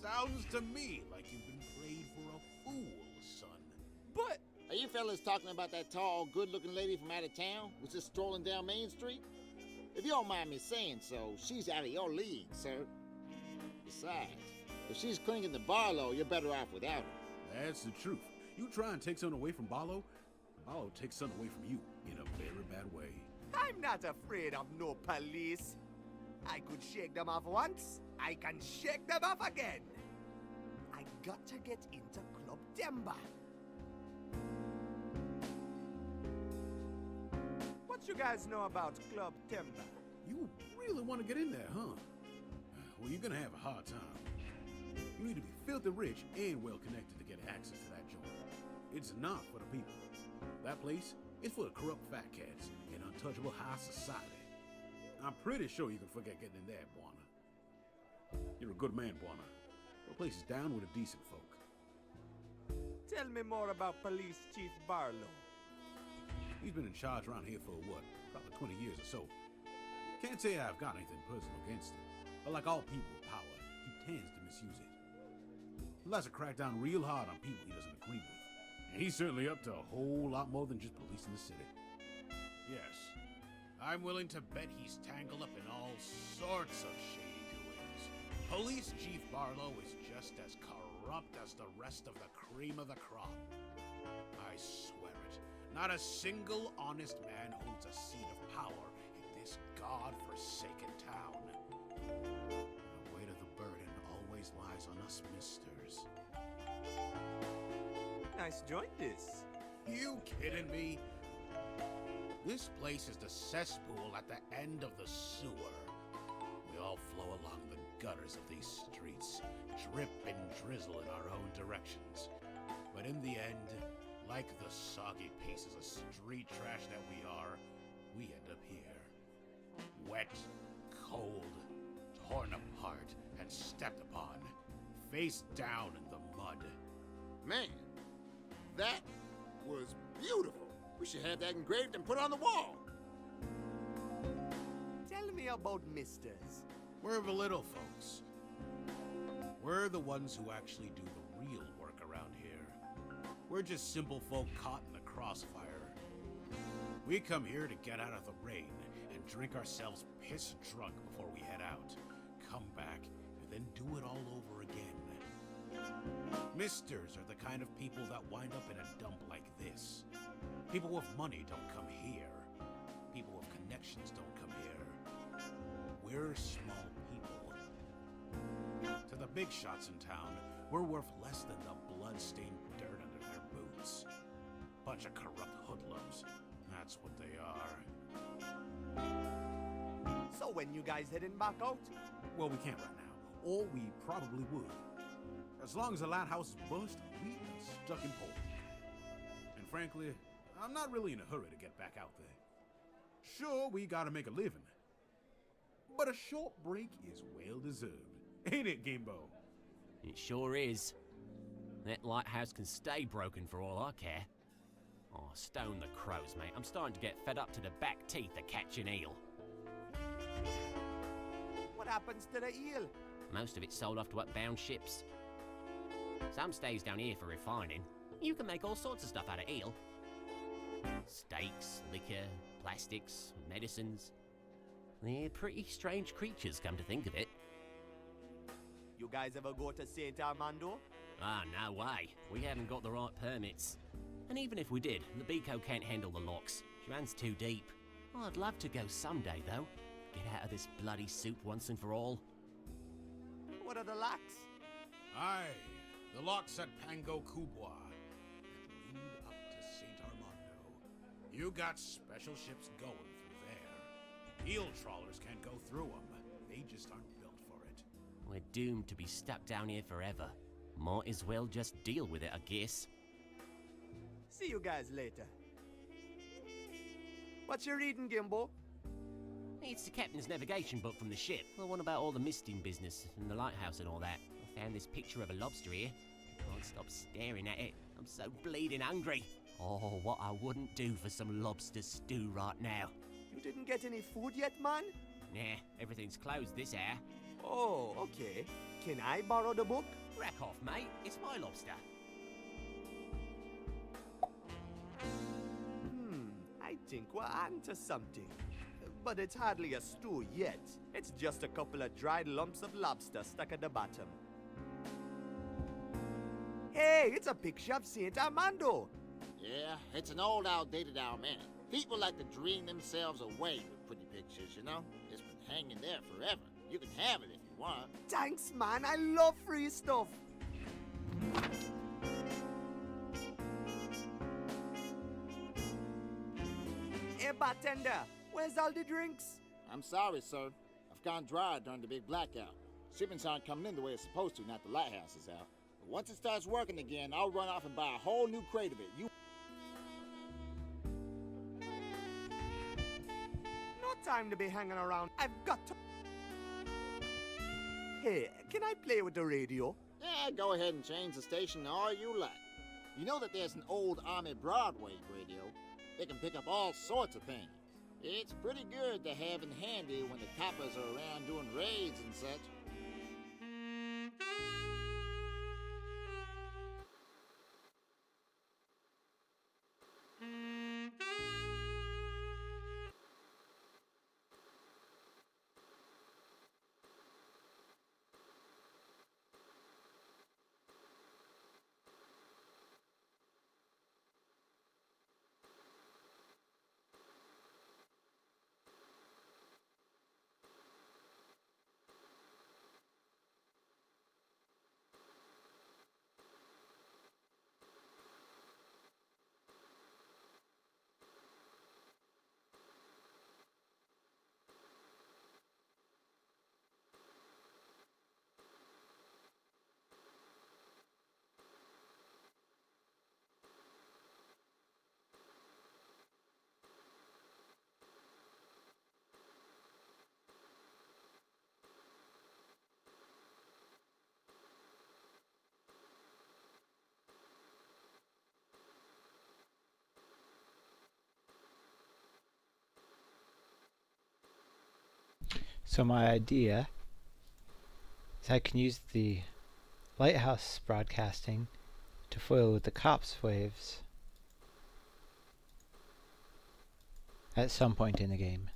Sounds to me like you've been played for a fool, son. But... Are you fellas talking about that tall, good-looking lady from out of town who's just strolling down Main Street? If you don't mind me saying so, she's out of your league, sir. Besides, if she's clinging to Barlow, you're better off without her. That's the truth. You try and take something away from Barlow, Barlow takes something away from you in a very bad way. I'm not afraid of no police. I could shake them off once, I can shake them off again. I got to get into Club Timber. What you guys know about Club Timber? You really want to get in there, huh? Well, you're gonna have a hard time. You need to be filthy rich and well connected to get access to that joint. It's not for the people. That place is full of corrupt fat cats and untouchable high society. I'm pretty sure you can forget getting in there, Buana. You're a good man, Buana. The place is down with the decent folk. Tell me more about Police Chief Barlow. He's been in charge around here for what, probably 20 years or so. Can't say I've got anything personal against him, but like all people with power, he tends to misuse it. He likes to crack down real hard on people he doesn't agree with. And he's certainly up to a whole lot more than just policing the city. Yes, I'm willing to bet he's tangled up in all sorts of shady doings. Police Chief Barlow is just as corrupt as the rest of the cream of the crop. I swear. Not a single honest man holds a seat of power in this god-forsaken town. The weight of the burden always lies on us misters. Nice joint, this. You kidding me? This place is the cesspool at the end of the sewer. We all flow along the gutters of these streets, drip and drizzle in our own directions. But in the end, like the soggy pieces of street trash that we are, we end up here. Wet, cold, torn apart, and stepped upon, face down in the mud. Man, that was beautiful. We should have that engraved and put on the wall. Tell me about misters. We're the little folks. We're the ones who actually do the real work around here. We're just simple folk caught in the crossfire. We come here to get out of the rain and drink ourselves piss drunk before we head out. Come back, and then do it all over again. Misters are the kind of people that wind up in a dump like this. People with money don't come here. People with connections don't come here. We're small people. To the big shots in town, we're worth less than the blood-stained dirt under their boots. Bunch of corrupt hoodlums. That's what they are. So when you guys heading back out? Well, we can't right now. Or we probably would. As long as the lighthouse is bust, we are stuck in port. And frankly, I'm not really in a hurry to get back out there. Sure, we gotta make a living. But a short break is well deserved. Ain't it, Gimbo? It sure is. That lighthouse can stay broken for all I care. Oh, stone the crows, mate. I'm starting to get fed up to the back teeth of catching eel. What happens to the eel? Most of it's sold off to upbound ships. Some stays down here for refining. You can make all sorts of stuff out of eel. Steaks, liquor, plastics, medicines. They're pretty strange creatures, come to think of it. You guys ever go to St. Armando? Ah, no way. We haven't got the right permits. And even if we did, the Beco can't handle the locks. She runs too deep. I'd love to go someday, though. Get out of this bloody soup once and for all. What are the locks? Aye, the locks at Pango Kubwa that lead up to St. Armando. You got special ships going through there. Eel trawlers can't go through them. They just aren't built for it. We're doomed to be stuck down here forever. Might as well just deal with it, I guess. See you guys later. What you reading, Gimbo? It's the captain's navigation book from the ship. The one about all the misting business and the lighthouse and all that. I found this picture of a lobster here. I can't stop staring at it. I'm so bleeding hungry. Oh, what I wouldn't do for some lobster stew right now. You didn't get any food yet, man? Nah, everything's closed this hour. Oh, okay. Can I borrow the book? Rack off, mate. It's my lobster. I think we're onto something. But it's hardly a stew yet. It's just a couple of dried lumps of lobster stuck at the bottom. Hey, it's a picture of St. Armando. Yeah, it's an old, outdated almanac. People like to dream themselves away with pretty pictures, you know? It's been hanging there forever. You can have it if you want. Thanks, man. I love free stuff. Hey, bartender, where's all the drinks? I'm sorry, sir. I've gone dry during the big blackout. Shipments aren't coming in the way it's supposed to, not the lighthouse is out. But once it starts working again, I'll run off and buy a whole new crate of it. No time to be hanging around. I've got to... Hey, can I play with the radio? Yeah, go ahead and change the station all you like. You know that there's an old Army Broadway radio. It can pick up all sorts of things. It's pretty good to have in handy when the coppers are around doing raids and such. So my idea is I can use the lighthouse broadcasting to foil with the cops waves at some point in the game.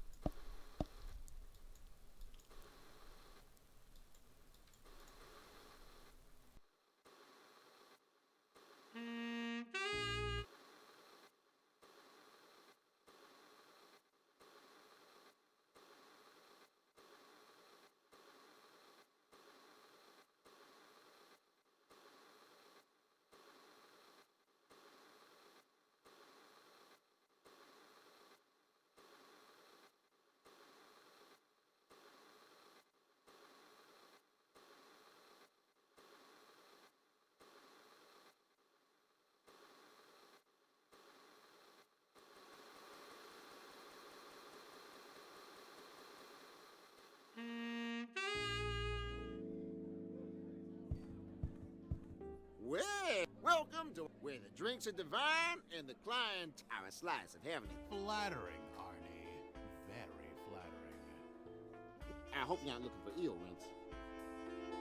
Well, welcome to where the drinks are divine and the client are a slice of heaven. Flattering, Arnie. Very flattering. I hope you're not looking for eel rinse.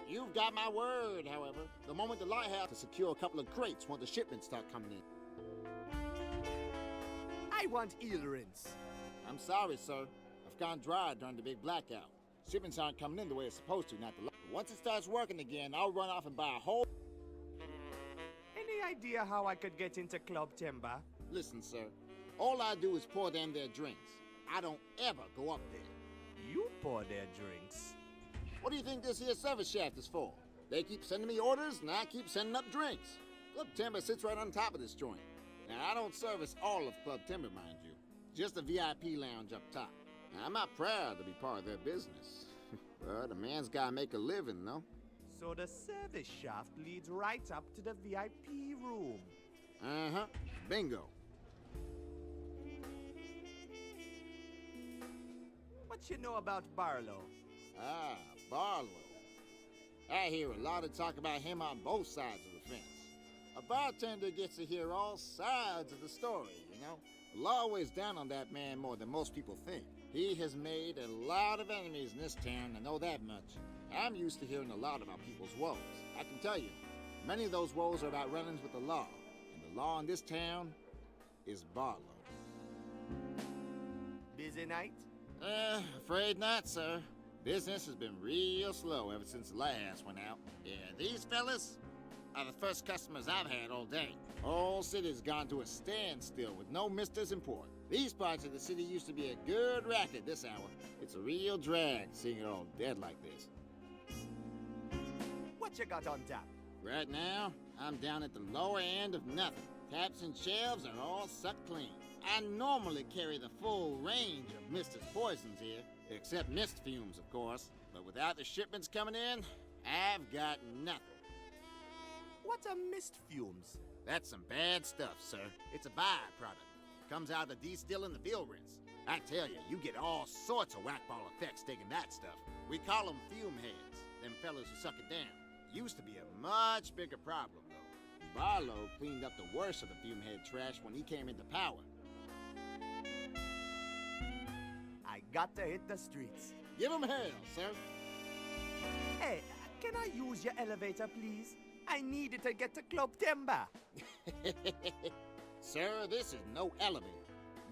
You've got my word, however. The moment the lighthouse to secure a couple of crates once the shipments start coming in. I want eel rinse. I'm sorry, sir. I've gone dry during the big blackout. Shipments aren't coming in the way it's supposed to, not the once it starts working again, I'll run off and buy a whole... Any idea how I could get into Club Timber? Listen, sir. All I do is pour them their drinks. I don't ever go up there. You pour their drinks. What do you think this here service shaft is for? They keep sending me orders, and I keep sending up drinks. Club Timber sits right on top of this joint. Now, I don't service all of Club Timber, mind you. Just the VIP lounge up top. Now, I'm not proud to be part of their business. But a man's gotta make a living, no? So the service shaft leads right up to the VIP room. Uh-huh. Bingo. What you know about Barlow? Ah, Barlow. I hear a lot of talk about him on both sides of the fence. A bartender gets to hear all sides of the story, you know? The law always down on that man more than most people think. He has made a lot of enemies in this town, I know that much. I'm used to hearing a lot about people's woes. I can tell you, many of those woes are about run-ins with the law. And the law in this town is Barlow. Busy night? Afraid not, sir. Business has been real slow ever since the lighthouse went out. Yeah, these fellas are the first customers I've had all day. Whole city's gone to a standstill with no misters in port. These parts of the city used to be a good racket this hour. It's a real drag seeing it all dead like this. What you got on tap? Right now, I'm down at the lower end of nothing. Taps and shelves are all sucked clean. I normally carry the full range of Mister's poisons here, except mist fumes, of course. But without the shipments coming in, I've got nothing. What are mist fumes? That's some bad stuff, sir. It's a byproduct. Comes out of destilling the bill rinse. I tell you, you get all sorts of whack-ball effects taking that stuff. We call them fume heads, them fellas who suck it down. Used to be a much bigger problem, though. Barlow cleaned up the worst of the fume head trash when he came into power. I got to hit the streets. Give him hell, sir. Hey, can I use your elevator, please? I need it to get to Club Timber. Sir, this is no elevator.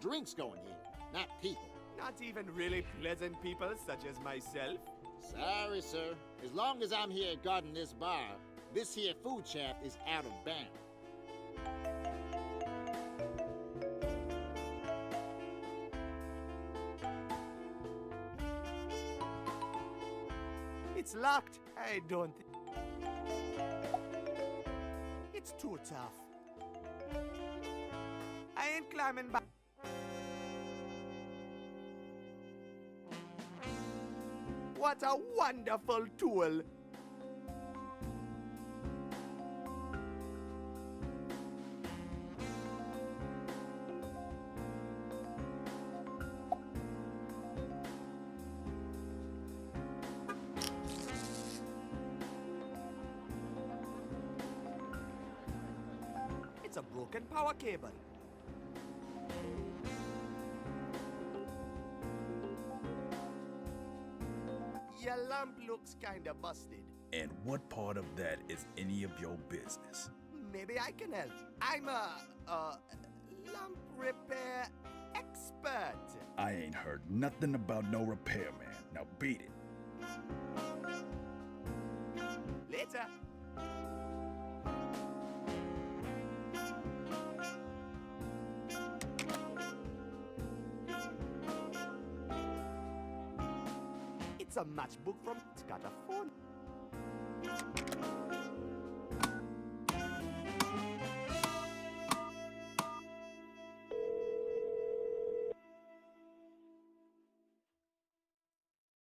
Drinks going here, not people. Not even really pleasant people such as myself. Sorry, sir. As long as I'm here guarding this bar, this here food shaft is out of bounds. It's locked. I don't think... It's too tough. I ain't climbing back. What a wonderful tool! It's a broken power cable. lamp looks kinda busted. And what part of that is any of your business? Maybe I can help. I'm a lamp repair expert. I ain't heard nothing about no repairman. Now beat it. Later. It's a matchbook from it's got a phone.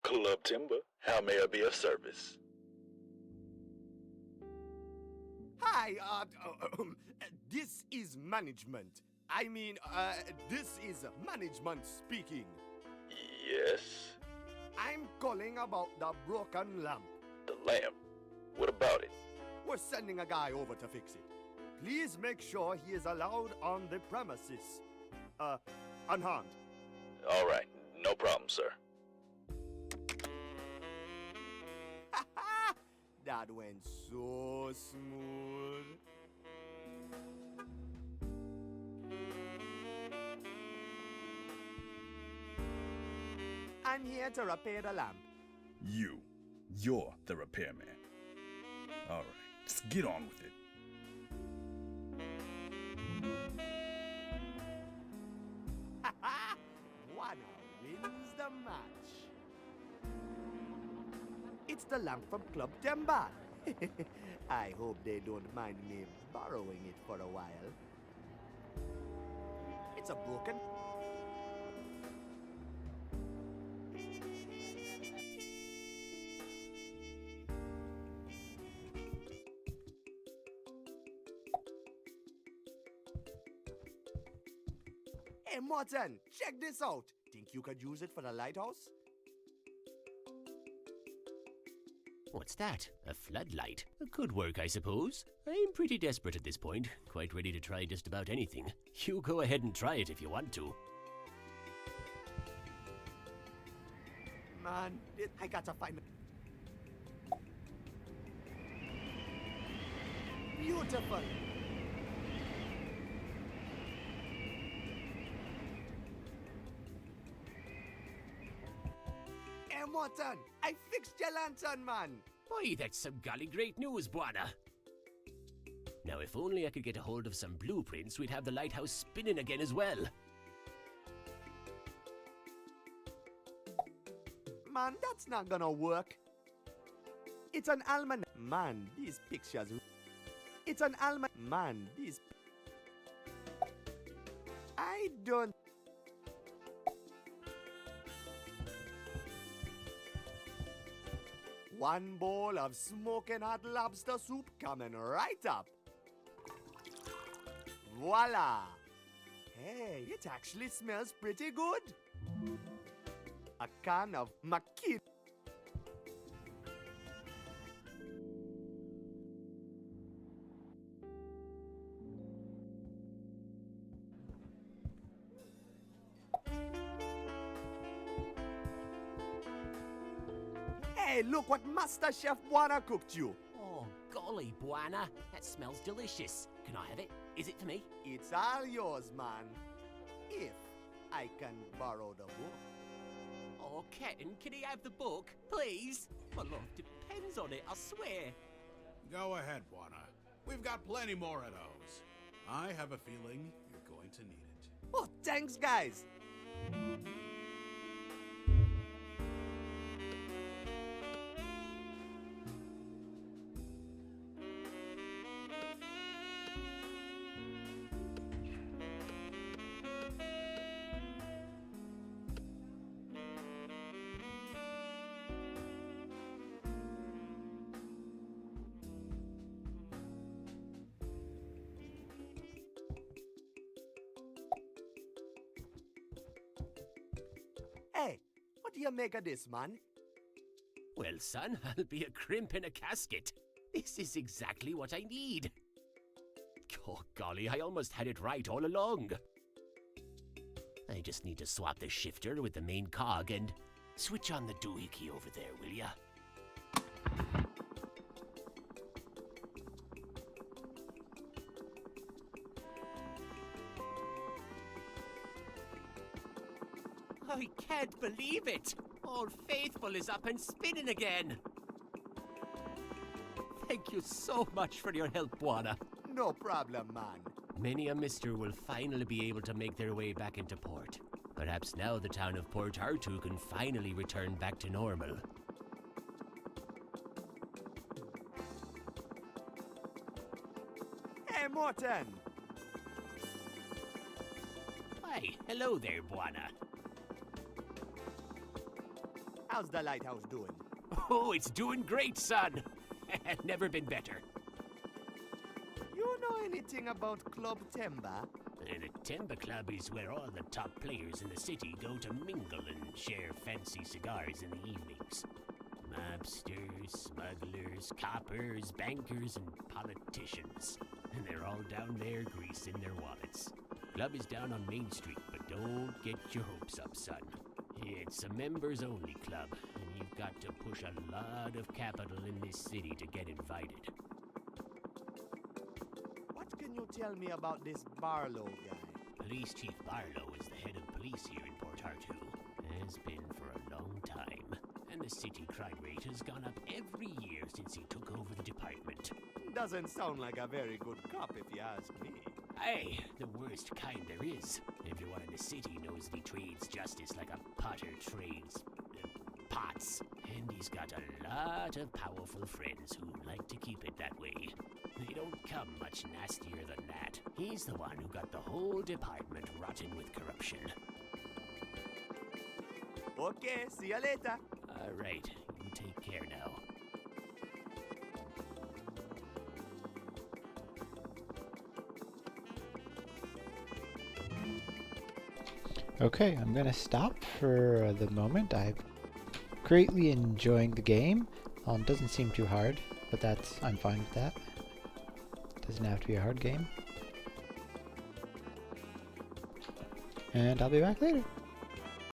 Club Timber, how may I be of service? Hi, this is management. I mean, this is management speaking. Yes? I'm calling about the broken lamp. The lamp? What about it? We're sending a guy over to fix it. Please make sure he is allowed on the premises. Unharmed. All right, no problem, sir. That went so smooth. I'm here to repair the lamp. You're the repairman. All right, just get on with it. Juana wins the match. It's the lamp from Club Timber. I hope they don't mind me borrowing it for a while. It's a broken... Hey, Morton, check this out. Think you could use it for the lighthouse? What's that? A floodlight? Could work, I suppose. I'm pretty desperate at this point, quite ready to try just about anything. You go ahead and try it if you want to. Man, I gotta find... Beautiful. Hey, Morton, I fixed your lantern, man. Boy, that's some golly great news, Buana. Now, if only I could get a hold of some blueprints, we'd have the lighthouse spinning again as well. Man, that's not gonna work. It's an almanac. Man, these pictures... It's an almanac. Man, these... I don't... One bowl of smoking hot lobster soup coming right up. Voila! Hey, it actually smells pretty good. A can of Makit. Hey, look what Master Chef Buana cooked you. Oh, golly, Buana. That smells delicious. Can I have it? Is it for me? It's all yours, man. If I can borrow the book. Oh, Captain, can he have the book? Please? My life depends on it, I swear. Go ahead, Buana. We've got plenty more of those. I have a feeling you're going to need it. Oh, thanks, guys. Hey, what do you make of this, man? Well, son, I'll be a crimp in a casket. This is exactly what I need. Oh, golly, I almost had it right all along. I just need to swap the shifter with the main cog and switch on the doohickey over there, will ya? can't believe it! Old Faithful is up and spinning again! Thank you so much for your help, Buona. No problem, man. Many a mister will finally be able to make their way back into port. Perhaps now the town of Port Artoo can finally return back to normal. Hey, Morton! Why, hello there, Buona. How's the lighthouse doing? Oh, it's doing great, son. Never been better. You know anything about Club Temba? And a Temba Club is where all the top players in the city go to mingle and share fancy cigars in the evenings. Mobsters, smugglers, coppers, bankers, and politicians. And they're all down there greasing their wallets. Club is down on Main Street, but don't get your hopes up, son. It's a members-only club, and you've got to push a lot of capital in this city to get invited. What can you tell me about this Barlow guy? Police Chief Barlow is the head of police here in Port Artoo. Has been for a long time. And the city crime rate has gone up every year since he took over the department. Doesn't sound like a very good cop if you ask me. Aye, the worst kind there is. Everyone in the city knows that he trades justice like a potter trades pots. And he's got a lot of powerful friends who like to keep it that way. They don't come much nastier than that. He's the one who got the whole department rotten with corruption. Okay, see you later. All right, you take care now. Okay, I'm gonna stop for the moment. I'm greatly enjoying the game. Doesn't seem too hard, but I'm fine with that. Doesn't have to be a hard game. And I'll be back later.